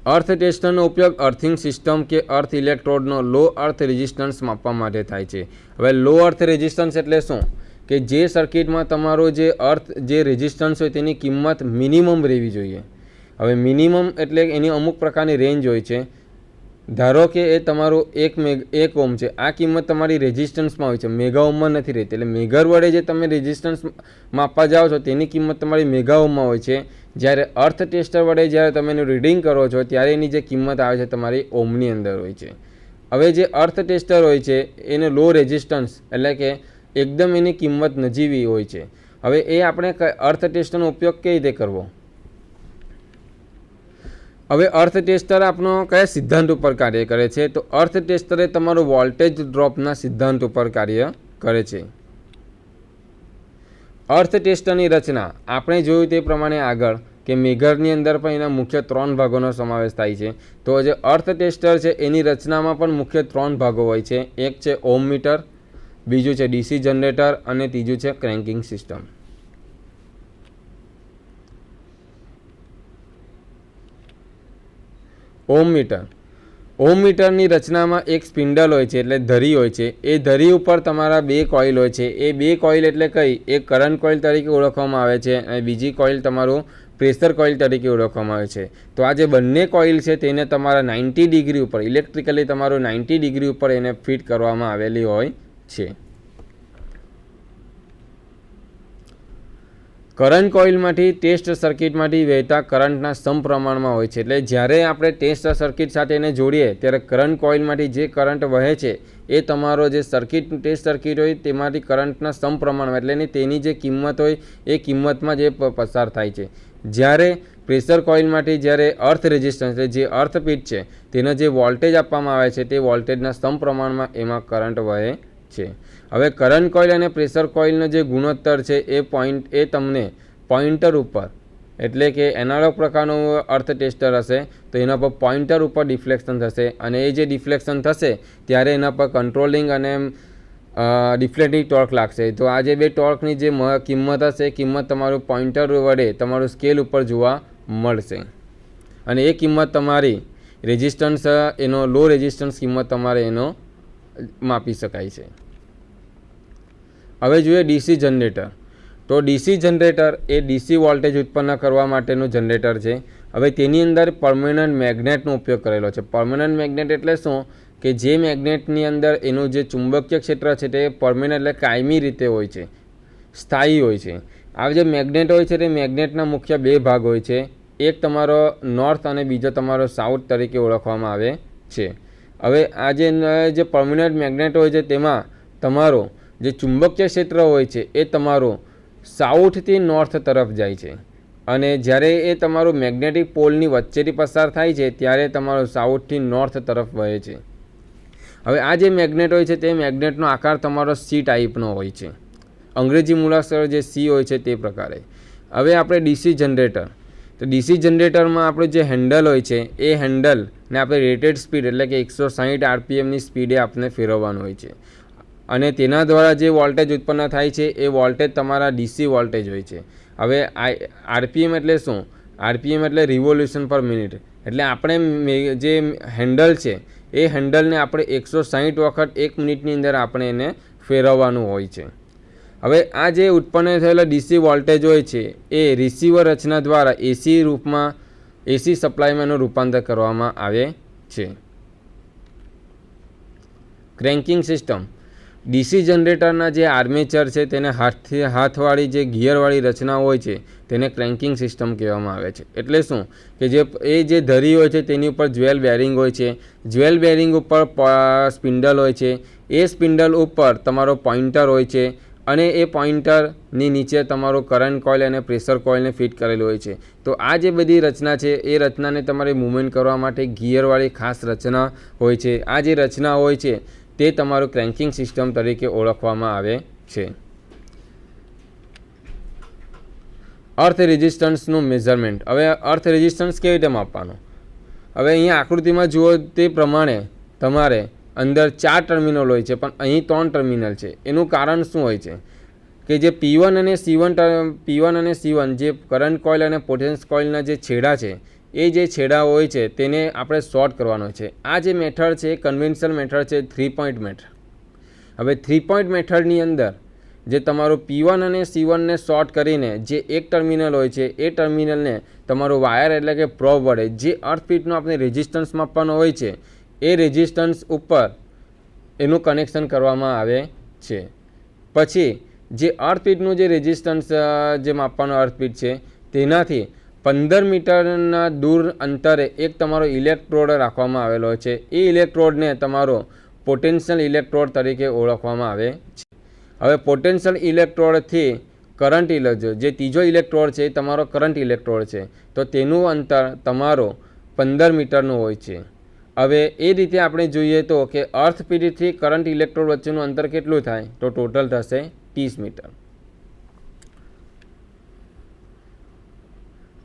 B: અર્થ ટેસ્ટરનો ઉપયોગ અર્થિંગ સિસ્ટમ કે અર્થ ઇલેક્ટ્રોડનો લો અર્થ રેઝિસ્ટન્સ માપવા માટે થાય છે. હવે લો અર્થ રેઝિસ્ટન્સ એટલે શું? કે જે સર્કિટમાં તમારો જે અર્થ જે રેઝિસ્ટન્સ હોય તેની કિંમત મિનિમમ રહેવી જોઈએ. હવે મિનિમમ એટલે એની અમુક પ્રકારની રેન્જ હોય છે. ધારો કે એ તમારું 1 ઓમ છે, આ કિંમત તમારી રેઝિસ્ટન્સમાં હોય છે, મેગા ઓમમાં નથી રહેતી. એટલે મેગર વડે જે તમે રેઝિસ્ટન્સ માપવા જાઓ છો તેની કિંમત તમારી મેગા ઓમમાં હોય છે. જ્યારે અર્થ ટેસ્ટર વડે જ્યારે તમે એનું રીડિંગ કરો છો ત્યારે એની જે કિંમત આવે છે તમારી ઓમની અંદર હોય છે. હવે જે અર્થ ટેસ્ટર હોય છે એને લો રેઝિસ્ટન્સ એટલે કે એકદમ એની કિંમત નજીવી હોય છે. હવે એ આપણે અર્થ ટેસ્ટરનો ઉપયોગ કઈ રીતે કરવો? હવે અર્થ ટેસ્ટર આપણો કયા સિદ્ધાંત ઉપર કાર્ય કરે છે? તો અર્થ ટેસ્ટર એ તમારું વોલ્ટેજ ડ્રોપના સિદ્ધાંત ઉપર કાર્ય કરે છે. અર્થ ટેસ્ટરની રચના આપણે જોયું તે પ્રમાણે આગળ કે મેગરની અંદર પણ એના મુખ્ય 3 ભાગોનો સમાવેશ થાય છે. તો જે અર્થ ટેસ્ટર છે એની રચનામાં પણ મુખ્ય 3 ભાગો હોય છે. એક છે ઓમ મીટર, બીજું છે ડીસી જનરેટર અને ત્રીજું છે ક્રેન્કિંગ સિસ્ટમ. ઓમ મીટરની રચનામાં એક સ્પિન્ડલ હોય છે એટલે ધરી હોય છે. એ ધરી ઉપર તમારા 2 કોઇલ હોય છે. એ 2 કોઇલ એટલે કઈ? એક કરંટ કોઇલ તરીકે ઓળખવામાં આવે છે અને બીજી કોઇલ તમારું પ્રેશર કોઇલ તરીકે ઓળખવામાં આવે છે. તો આ જે બંને કોઇલ છે તેને તમારા 90 ડિગ્રી ઉપર ઇલેક્ટ્રિકલી તમારું 90 ડિગ્રી ઉપર એને ફિટ કરવામાં આવેલી હોય છે. કરંટ કોઇલમાંથી ટેસ્ટ સર્કિટમાંથી વહેતા કરંટના સમપ્રમાણમાં હોય છે. એટલે જ્યારે આપણે ટેસ્ટ સર્કિટ સાથે એને જોડીએ ત્યારે કરંટ કોઇલમાંથી જે કરંટ વહે છે એ તમારો જે ટેસ્ટ સર્કિટ હોય તેમાંથી કરંટના સમપ્રમાણમાં એટલે તેની જે કિંમત હોય એ કિંમતમાં જે પસાર થાય છે. જ્યારે પ્રેશર કોઇલમાંથી જ્યારે અર્થ રેઝિસ્ટન્સ એટલે જે અર્થ પીઠ છે તેનો જે વોલ્ટેજ આપવામાં આવે છે તે વોલ્ટેજના સમપ્રમાણમાં એમાં કરંટ વહે છે. હવે કરંટ કોઇલ અને પ્રેશર કોઇલનો જે ગુણોત્તર છે એ તમને પોઇન્ટર ઉપર એટલે કે એનાલોગ પ્રકારનું અર્થ ટેસ્ટર હશે તો એના પર પોઇન્ટર ઉપર ડિફ્લેક્શન થશે અને એ જે ડિફ્લેક્શન થશે ત્યારે એના પર કંટ્રોલિંગ અને ડિફ્લેક્ટિંગ ટોર્ક લાગશે. તો આ જે 2 ટોર્કની જે કિંમત હશે એ કિંમત તમારું પોઇન્ટર વડે તમારું સ્કેલ ઉપર જોવા મળશે અને એ કિંમત તમારી રેઝિસ્ટન્સ એનો લો રેઝિસ્ટન્સ કિંમત તમારે એનો માપી શકાય છે. હવે જોઈએ ડીસી જનરેટર. તો ડીસી જનરેટર એ ડીસી વોલ્ટેજ ઉત્પન્ન કરવા માટેનું જનરેટર છે. હવે તેની અંદર પરમેનન્ટ મેગ્નેટનો ઉપયોગ કરેલો છે. પરમેનન્ટ મેગ્નેટ એટલે શું? કે જે મેગ્નેટની અંદર એનું જે ચુંબકીય ક્ષેત્ર છે તે પરમેનન્ટ એટલે કાયમી રીતે હોય છે, સ્થાયી હોય છે. આ જે મેગ્નેટ હોય છે તે મેગ્નેટના મુખ્ય 2 ભાગ હોય છે. એક તમારો નોર્થ અને બીજો તમારો સાઉથ તરીકે ઓળખવામાં આવે છે. હવે આ જે પરમેનન્ટ મેગ્નેટ હોય છે તેમાં તમારો જે ચુંબકીય ક્ષેત્ર હોય છે એ તમારું સાઉથથી નોર્થ તરફ જાય છે અને જ્યારે એ તમારું મેગ્નેટિક પોલની વચ્ચેથી પસાર થાય છે ત્યારે તમારું સાઉથથી નોર્થ તરફ વહે છે. હવે આ જે મેગ્નેટ હોય છે તે મેગ્નેટનો આકાર તમારો સી ટાઈપનો હોય છે. અંગ્રેજી મૂળાક્ષર જે સી હોય છે તે પ્રકારે. હવે આપણે ડીસી જનરેટર. તો ડીસી જનરેટરમાં આપણું જે હેન્ડલ હોય છે એ હેન્ડલને આપણે રેટેડ સ્પીડ એટલે કે 160 આરપીએમની સ્પીડે આપણે ફેરવવાનું હોય છે અને તેના દ્વારા જે વોલ્ટેજ ઉત્પન્ન થાય છે એ વોલ્ટેજ તમારા ડીસી વોલ્ટેજ હોય છે. હવે આરપીએમ એટલે શું? આરપીએમ એટલે રિવોલ્યુશન પર મિનિટ. એટલે આપણે જે હેન્ડલ છે એ હેન્ડલને આપણે 160 વખત 1 મિનિટની અંદર આપણે એને ફેરવવાનું હોય છે. હવે આ જે ઉત્પન્ન થયેલા ડીસી વોલ્ટેજ હોય છે એ રિસીવર રચના દ્વારા એસી રૂપમાં એસી સપ્લાયમાં એનું રૂપાંતર કરવામાં આવે છે. Cranking system. ડીસી જનરેટરના જે આર્મેચર છે તેને હાથવાળી જે ગિયરવાળી રચના હોય છે તેને ક્રેન્કિંગ સિસ્ટમ કહેવામાં આવે છે. એટલે શું? કે જે ધરી હોય છે તેની ઉપર જ્વેલ બેરિંગ હોય છે. જ્વેલ બેરિંગ ઉપર સ્પિન્ડલ હોય છે. એ સ્પિન્ડલ ઉપર તમારો પોઇન્ટર હોય છે અને એ પોઇન્ટરની નીચે તમારો કરંટ કોઇલ અને પ્રેશર કોઇલને ફિટ કરેલું હોય છે. તો આ જે બધી રચના છે એ રચનાને તમારે મૂવમેન્ટ કરવા માટે ગિયરવાળી ખાસ રચના હોય છે. આ જે રચના હોય છે તે તમારું ક્રેન્કિંગ સિસ્ટમ તરીકે ઓળખવામાં આવે છે. અર્થ રેઝિસ્ટન્સનું મેઝરમેન્ટ. હવે અર્થ રેઝિસ્ટન્સ કેવી રીતે માપવાનું? હવે અહીંયા આકૃતિમાં જુઓ તે પ્રમાણે તમારે અંદર 4 ટર્મિનલ હોય છે પણ અહીં 3 ટર્મિનલ છે. એનું કારણ શું હોય છે? કે જે P1 અને C1 જે કરંટ કોઇલ અને પોટેન્શિયલ કોઇલના જે છેડા છે એ જે છેડા હોય છે તેને આપણે શોર્ટ કરવાનો છે. આ જે મેથડ છે કન્વેન્શનલ મેથડ છે 3 પોઈન્ટ મેથડ. હવે 3 પોઈન્ટ મેથડની અંદર જે તમારું P1 અને C1ને શોર્ટ કરીને જે એક ટર્મિનલ હોય છે એ ટર્મિનલને તમારું વાયર એટલે કે પ્રોબ વડે જે અર્થ પીટનો આપણે રેઝિસ્ટન્સ માપવાનો હોય છે એ રેઝિસ્ટન્સ ઉપર એનું કનેક્શન કરવામાં આવે છે. પછી જે અર્થપીટનું જે રેઝિસ્ટન્સ જે માપવાનો અર્થપીટ છે તેનાથી 15 મીટરના દૂર અંતરે એક તમારો ઇલેક્ટ્રોડ રાખવામાં આવેલો છે. એ ઇલેક્ટ્રોડને તમારો પોટેન્શિયલ ઇલેક્ટ્રોડ તરીકે ઓળખવામાં આવે છે. હવે પોટેન્શિયલ ઇલેક્ટ્રોડથી કરંટ જે ત્રીજો ઇલેક્ટ્રોડ છે એ તમારો કરંટ ઇલેક્ટ્રોડ છે, તો તેનું અંતર તમારો 15 મીટરનું હોય છે. હવે એ રીતે આપણે જોઈએ તો કે અર્થપીટથી કરંટ ઇલેક્ટ્રોડ વચ્ચેનું અંતર કેટલું થાય, તો ટોટલ થશે 30 મીટર.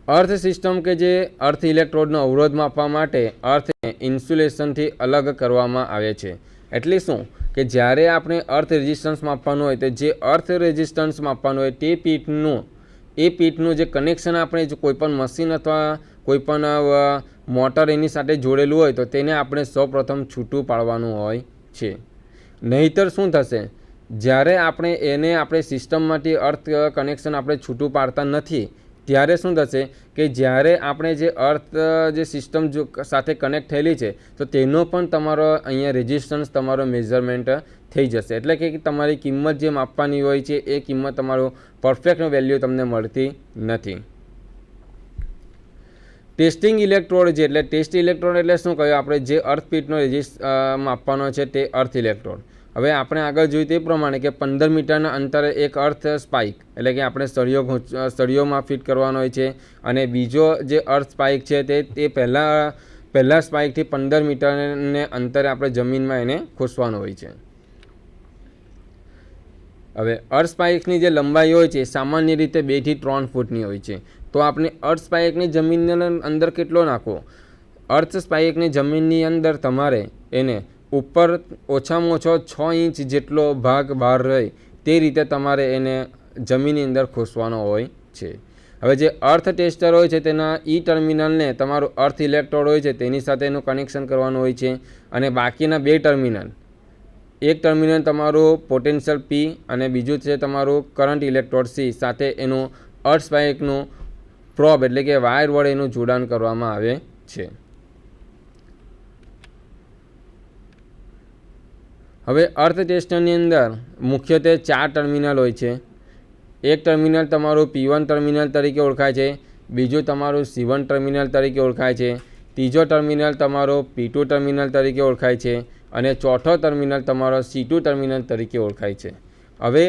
B: અર્થ સિસ્ટમ કે જે અર્થ ઇલેક્ટ્રોડનો અવરોધ માપવા માટે અર્થને ઇન્સ્યુલેશનથી અલગ કરવામાં આવે છે. એટલે શું કે જ્યારે આપણે અર્થ રેઝિસ્ટન્સ માપવાનું હોય તો જે અર્થ રેઝિસ્ટન્સ માપવાનું હોય તે પીઠનું જે કનેક્શન આપણે જો કોઈપણ મશીન અથવા કોઈપણ મોટર એની સાથે જોડેલું હોય તો તેને આપણે સૌપ્રથમ છૂટું પાડવાનું હોય છે. નહીંતર શું થશે, જ્યારે આપણે સિસ્ટમમાંથી અર્થ કનેક્શન આપણે છૂટું પાડતા નથી ત્યારે શું થશે કે જ્યારે આપણે જે અર્થ જે સિસ્ટમ સાથે કનેક્ટ થયેલી છે તો તેનો પણ તમારો અહીંયા રેઝિસ્ટન્સ તમારો મેઝરમેન્ટ થઈ જશે. એટલે કે તમારી કિંમત જે માપવાની હોય છે એ કિંમત તમારું પરફેક્ટ વેલ્યુ તમને મળતી નથી. ટેસ્ટિંગ ઇલેક્ટ્રોડ એટલે ટેસ્ટ ઇલેક્ટ્રોડ એટલે શું કહ્યું આપણે, જે અર્થપીટનો માપવાનો છે તે અર્થ ઇલેક્ટ્રોડ. હવે આપણે આગળ જોયું તે પ્રમાણે કે 15 મીટરના અંતરે એક અર્થ સ્પાઇક એટલે કે આપણે સળિયોમાં ફિટ કરવાનો હોય છે, અને બીજો જે અર્થ સ્પાઇક છે તે પહેલાં સ્પાઇકથી 15 મીટરને અંતરે આપણે જમીનમાં એને ખોસવાનો હોય છે. હવે અર્થ સ્પાઇકની જે લંબાઈ હોય છે સામાન્ય રીતે 2 થી 3 ફૂટની હોય છે. તો આપણે અર્થ સ્પાઇકને જમીનની અંદર કેટલો નાખવો, અર્થ સ્પાઇકને જમીનની અંદર તમારે એને ઉપર ઓછામાં ઓછો 6 ઇંચ જેટલો ભાગ બહાર રહે તે રીતે તમારે એને જમીનની અંદર ખોસવાનો હોય છે. હવે જે અર્થ ટેસ્ટર હોય છે તેના ટર્મિનલને તમારું અર્થ ઇલેક્ટ્રોડ હોય છે તેની સાથે એનું કનેક્શન કરવાનું હોય છે, અને બાકીના 2 ટર્મિનલ, એક ટર્મિનલ તમારું પોટેન્શિયલ P અને બીજું છે તમારું કરંટ ઇલેક્ટ્રોડ C સાથે એનું અર્થ સ્પાઇકનું પ્રોબ એટલે કે વાયર વડે એનું જોડાણ કરવામાં આવે છે. હવે અર્થ ટેસ્ટરની અંદર મુખ્યત્વે 4 ટર્મિનલ હોય છે. એક ટર્મિનલ તમારું P1 ટર્મિનલ તરીકે ઓળખાય છે, બીજું તમારું C1 ટર્મિનલ તરીકે ઓળખાય છે, ત્રીજો ટર્મિનલ તમારો P2 ટર્મિનલ તરીકે ઓળખાય છે, અને ચોથો ટર્મિનલ તમારો C2 ટર્મિનલ તરીકે ઓળખાય છે. હવે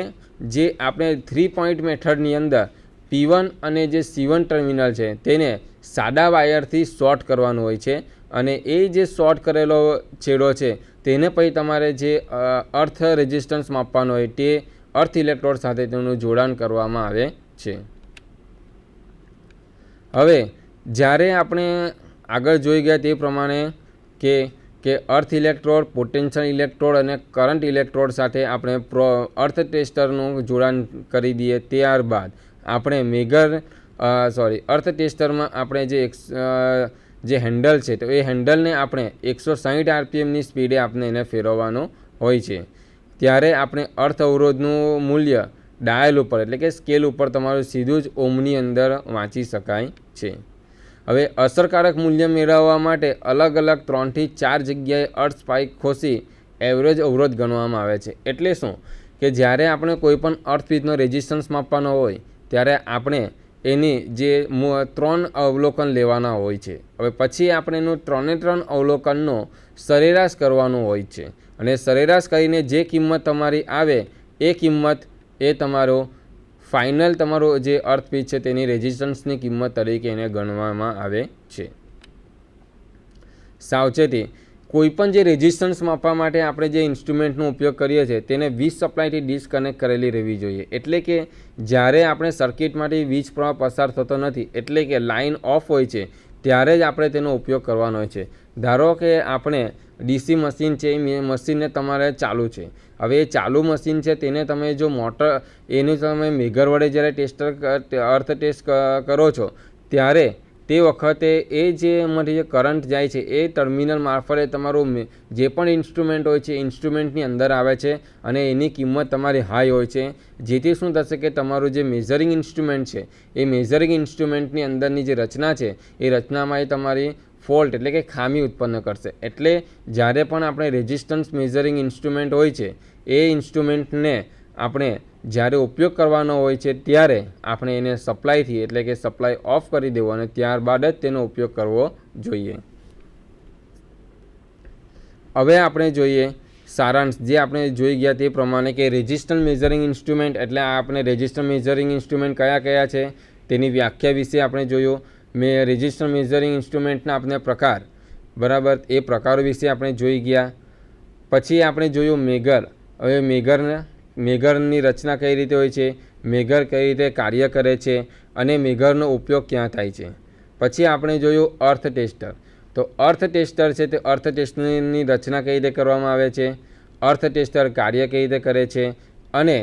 B: જે આપણે 3 પોઈન્ટ મેથડની અંદર P1 અને જે C1 ટર્મિનલ છે તેને સાદા વાયરથી શોર્ટ કરવાનું હોય છે, અને એ જે શોર્ટ કરેલો છેડો છે તેને પછી તમારે જે અર્થ રેઝિસ્ટન્સ માપવાનો હોય તે અર્થ ઇલેક્ટ્રોડ સાથે તેનું જોડાણ કરવામાં આવે છે. હવે જ્યારે આપણે આગળ જોઈ ગયા તે પ્રમાણે કે અર્થ ઇલેક્ટ્રોડ, પોટેન્શિયલ ઇલેક્ટ્રોડ અને કરંટ ઇલેક્ટ્રોડ સાથે આપણે અર્થ ટેસ્ટરનું જોડાણ કરી દઈએ, ત્યારબાદ આપણે અર્થ ટેસ્ટરમાં આપણે જે હેન્ડલ છે તો એ હેન્ડલને આપણે 160 RPMની સ્પીડે આપણે એને ફેરવવાનો હોય છે. ત્યારે આપણે અર્થ અવરોધનું મૂલ્ય ડાયલ ઉપર એટલે કે સ્કેલ ઉપર તમારું સીધું જ ઓમની અંદર વાંચી શકાય છે. હવે અસરકારક મૂલ્ય મેળવવા માટે અલગ અલગ 3 થી 4 જગ્યાએ અર્થ સ્પાઇક ખોસી એવરેજ અવરોધ ગણવામાં આવે છે. એટલે શું કે જ્યારે આપણે કોઈપણ અર્થપીટનો રેઝિસ્ટન્સ માપવાનો હોય ત્યારે આપણે એની જે 3 અવલોકન લેવાના હોય છે. હવે પછી આપણે એનું 3 અવલોકનનો સરેરાશ કરવાનો હોય છે, અને સરેરાશ કરીને જે કિંમત તમારી આવે એ કિંમત એ તમારો ફાઇનલ તમારો જે અર્થપીટ છે તેની રેઝિસ્ટન્સની કિંમત તરીકે એને ગણવામાં આવે છે. સાવચેતી, કોઈપણ જે રેઝિસ્ટન્સ માપવા માટે આપણે જે ઇન્સ્ટ્રુમેન્ટનો ઉપયોગ કરીએ છીએ તેને વીજ સપ્લાયથી ડિસ્કનેક્ટ કરેલી રહેવી જોઈએ. એટલે કે જ્યારે આપણે સર્કિટમાંથી વીજ પ્રવાહ પસાર થતો નથી એટલે કે લાઇન ઓફ હોય છે ત્યારે જ આપણે તેનો ઉપયોગ કરવાનો હોય છે. ધારો કે આપણે DC મશીન છે, એ મશીનને તમારે ચાલુ છે. હવે એ ચાલુ મશીન છે તેને તમે જો મોટર એનું તમે મેગર વડે જ્યારે અર્થ ટેસ્ટ કરો છો ત્યારે તે વખતે એ જે એમાંથી જે કરંટ જાય છે એ ટર્મિનલ મારફતે તમારું જે પણ ઇન્સ્ટ્રુમેન્ટ હોય છે ઇન્સ્ટ્રુમેન્ટની અંદર આવે છે, અને એની કિંમત તમારી હાઈ હોય છે. જેથી શું થશે કે તમારું જે મેઝરિંગ ઇન્સ્ટ્રુમેન્ટ છે એ મેઝરિંગ ઇન્સ્ટ્રુમેન્ટની અંદરની જે રચના છે એ રચનામાં એ તમારી ફોલ્ટ એટલે કે ખામી ઉત્પન્ન કરશે. એટલે જ્યારે પણ આપણે રેઝિસ્ટન્સ મેઝરિંગ ઇન્સ્ટ્રુમેન્ટ હોય છે એ ઇન્સ્ટ્રુમેન્ટને આપણે જ્યારે ઉપયોગ કરવાનો હોય છે ત્યારે આપણે એને સપ્લાયથી એટલે કે સપ્લાય ઓફ કરી દેવો અને ત્યારબાદ જ તેનો ઉપયોગ કરવો જોઈએ. હવે આપણે જોઈએ સારાંશ. જે આપણે જોઈ ગયા તે પ્રમાણે કે રેઝિસ્ટન્સ મેઝરિંગ ઇન્સ્ટ્રુમેન્ટ એટલે આપણે રેઝિસ્ટન્સ મેઝરિંગ ઇન્સ્ટ્રુમેન્ટ કયા કયા છે તેની વ્યાખ્યા વિશે આપણે જોયું. રેઝિસ્ટન્સ મેઝરિંગ ઇન્સ્ટ્રુમેન્ટના આપણે પ્રકાર, બરાબર, એ પ્રકારો વિશે આપણે જોઈ ગયા. પછી આપણે જોયું મેગર. હવે મેગરની રચના કઈ રીતે હોય છે, મેગર કઈ રીતે કાર્ય કરે છે અને મેગરનો ઉપયોગ ક્યાં થાય છે. પછી આપણે જોયું અર્થ ટેસ્ટર. તો અર્થ ટેસ્ટર છે તે અર્થ ટેસ્ટરની રચના કઈ રીતે કરવામાં આવે છે, અર્થ ટેસ્ટર કાર્ય કઈ રીતે કરે છે અને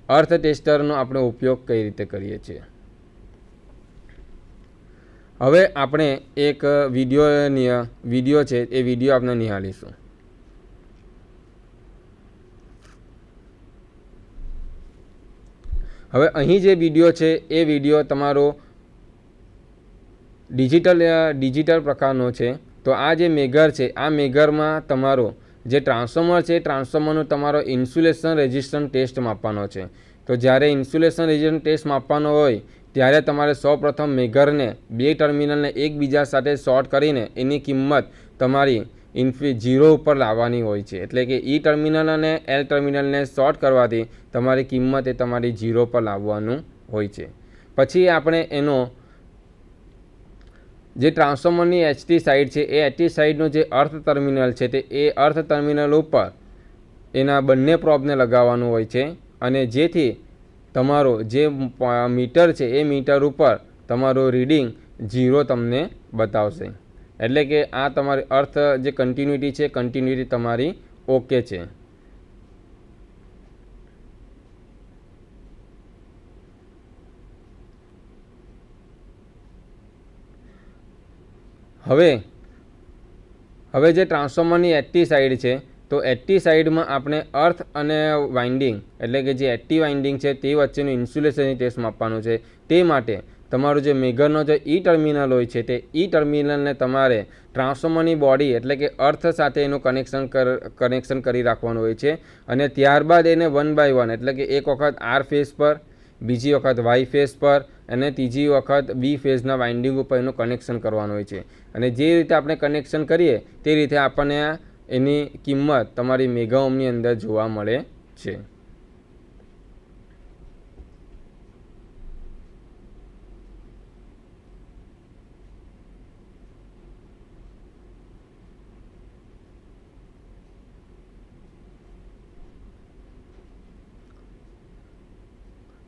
B: અર્થ ટેસ્ટરનો આપણે ઉપયોગ કઈ રીતે કરીએ છીએ. હવે આપણે એક વિડીયો છે એ વિડીયો આપણે નિહાળીશું. હવે અહીં જે વિડીયો છે એ વિડીયો તમારો ડિજિટલ પ્રકારનો છે. તો આ જે મેગર છે આ મેગરમાં તમારો જે ટ્રાન્સફોર્મર છે ટ્રાન્સફોર્મરનો તમારો ઇન્સ્યુલેશન રેઝિસ્ટન્સ ટેસ્ટ માપવાનો છે. તો જ્યારે ઇન્સ્યુલેશન રેઝિસ્ટન્સ ટેસ્ટ માપવાનો હોય ત્યારે તમારે સૌપ્રથમ મેગરને બે ટર્મિનલને એકબીજા સાથે શોર્ટ કરીને એની કિંમત તમારી 0 ઉપર લાવવાની હોય છે. એટલે કે ઈ ટર્મિનલ અને એલ ટર્મિનલને શોર્ટ કરવાથી તમારી કિંમત એ તમારી 0 પર લાવવાનું હોય છે. પછી આપણે એનો જે ટ્રાન્સફોર્મરની એચટી સાઇડ છે એ એચટી સાઇડનો જે અર્થ ટર્મિનલ છે તે એ અર્થ ટર્મિનલ ઉપર એના બંને પ્રોબને લગાવવાનું હોય છે અને જેથી તમારો જે મીટર છે એ મીટર ઉપર તમારો રીડિંગ 0 તમને બતાવશે. એટલે કે આ તમારી અર્થ જે કન્ટિન્યુટી છે કન્ટિન્યુટી તમારી ઓકે છે. હવે જે ટ્રાન્સફોર્મરની એક્ટિવ સાઇડ છે તો એક્ટિવ સાઇડમાં આપણે અર્થ અને વાઇન્ડિંગ એટલે કે જે એક્ટિવ વાઇન્ડિંગ છે તે વચ્ચેનું ઇન્સ્યુલેશનની ટેસ્ટ માપવાનું છે. તે માટે તમારું જે મેગરનો જે ઈ ટર્મિનલ હોય છે તે ઈ ટર્મિનલને તમારે ટ્રાન્સફોર્મરની બોડી એટલે કે અર્થ સાથે એનું કનેક્શન કરી રાખવાનું હોય છે અને ત્યારબાદ એને 1 by 1 એટલે કે એક વખત આર ફેઝ પર, બીજી વખત વાય ફેઝ પર અને ત્રીજી વખત બી ફેઝના વાઇન્ડિંગ ઉપર એનું કનેક્શન કરવાનું હોય છે. અને જે રીતે આપણે કનેક્શન કરીએ તે રીતે આપણને એની કિંમત તમારી મેગા ઓહ્મની અંદર જોવા મળે છે.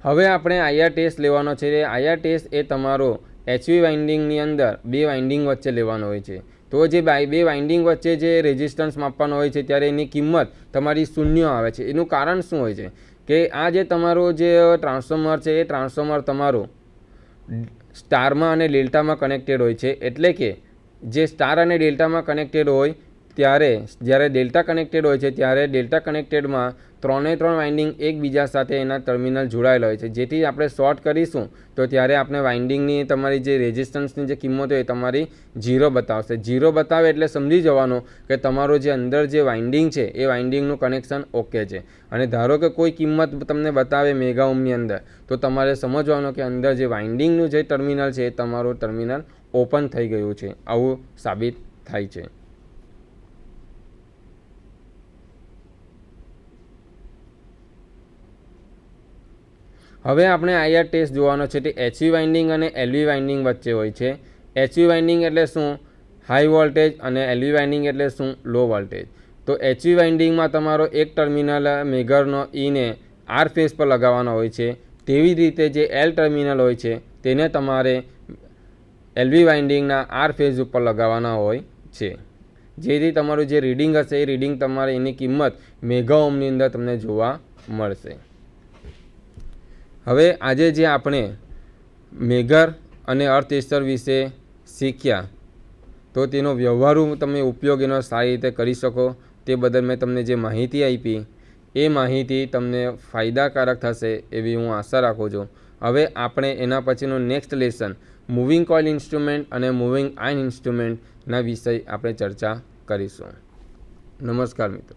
B: હવે આપણે આઈઆર ટેસ્ટ લેવાનો છે. આઈઆર ટેસ્ટ એ તમારો એચવી વાઇન્ડિંગની અંદર બે વાઇન્ડિંગ વચ્ચે લેવાનો હોય છે. તો જે બે વાઇન્ડિંગ વચ્ચે જે રેઝિસ્ટન્સ માપવાનો હોય છે ત્યારે એની કિંમત તમારી 0 આવે છે. એનું કારણ શું હોય છે કે આ જે તમારો જે ટ્રાન્સફોર્મર છે એ ટ્રાન્સફોર્મર તમારું સ્ટારમાં અને ડેલ્ટામાં કનેક્ટેડ હોય છે. એટલે કે જે સ્ટાર અને ડેલ્ટામાં કનેક્ટેડ હોય જ્યારે ડેલ્ટા કનેક્ટેડ હોય છે ત્યારે ડેલ્ટા કનેક્ટેડમાં 3 વાઇન્ડિંગ એકબીજા સાથે એના ટર્મિનલ જોડાયેલા હોય છે. જેથી આપણે શોર્ટ કરીશું તો ત્યારે આપણે વાઇન્ડિંગની તમારી જે રેઝિસ્ટન્સની જે કિંમત હોય તમારી 0 બતાવશે. 0 બતાવે એટલે સમજી જવાનું કે તમારો જે અંદર જે વાઇન્ડિંગ છે એ વાઇન્ડિંગનું કનેક્શન ઓકે છે. અને ધારો કે કોઈ કિંમત તમને બતાવે મેગા ઓહ્મની અંદર તો તમારે સમજવાનું કે અંદર જે વાઇન્ડિંગનું જે ટર્મિનલ છે એ તમારું ટર્મિનલ ઓપન થઈ ગયું છે. આવું સાબિત થાય છે. હવે આપણે આઈઆર ટેસ્ટ જોવાનો છે તે એચવી વાઇન્ડિંગ અને એલવી વાઇન્ડિંગ વચ્ચે હોય છે. એચવી વાઇન્ડિંગ એટલે શું? High voltage. અને એલવી વાઇન્ડિંગ એટલે શું? Low voltage. તો એચવી વાઇન્ડિંગમાં તમારો એક ટર્મિનલ મેગરનો ઈને આર ફેઝ પર લગાવવાનો હોય છે. તેવી જ રીતે જે એલ ટર્મિનલ હોય છે તેને તમારે એલવી વાઇન્ડિંગના આર ફેઝ ઉપર લગાવવાના હોય છે. જેથી તમારું જે રીડિંગ હશે એ રીડિંગ તમારે એની કિંમત મેગા ઓહ્મની અંદર તમને જોવા મળશે. હવે આજે જે આપણે મેગર અને અર્થ ટેસ્ટર વિશે શીખ્યા તો તેનો વ્યવહારુ તમે ઉપયોગ એનો સારી રીતે કરી શકો તે બદલ મેં તમને જે માહિતી આપી એ માહિતી તમને ફાયદાકારક થશે એવી હું આશા રાખું છું. હવે આપણે એના પછીનું next lesson moving coil instrument અને મૂવિંગ આયર્ન ઇન્સ્ટ્રુમેન્ટ ના વિષય આપણે ચર્ચા કરીશું. નમસ્કાર મિત્રો.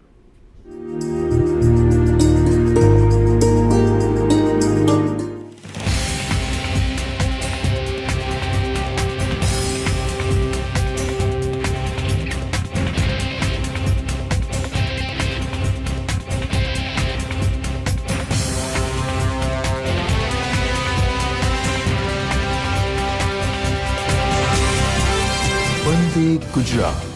A: વંદે ગુજરાત.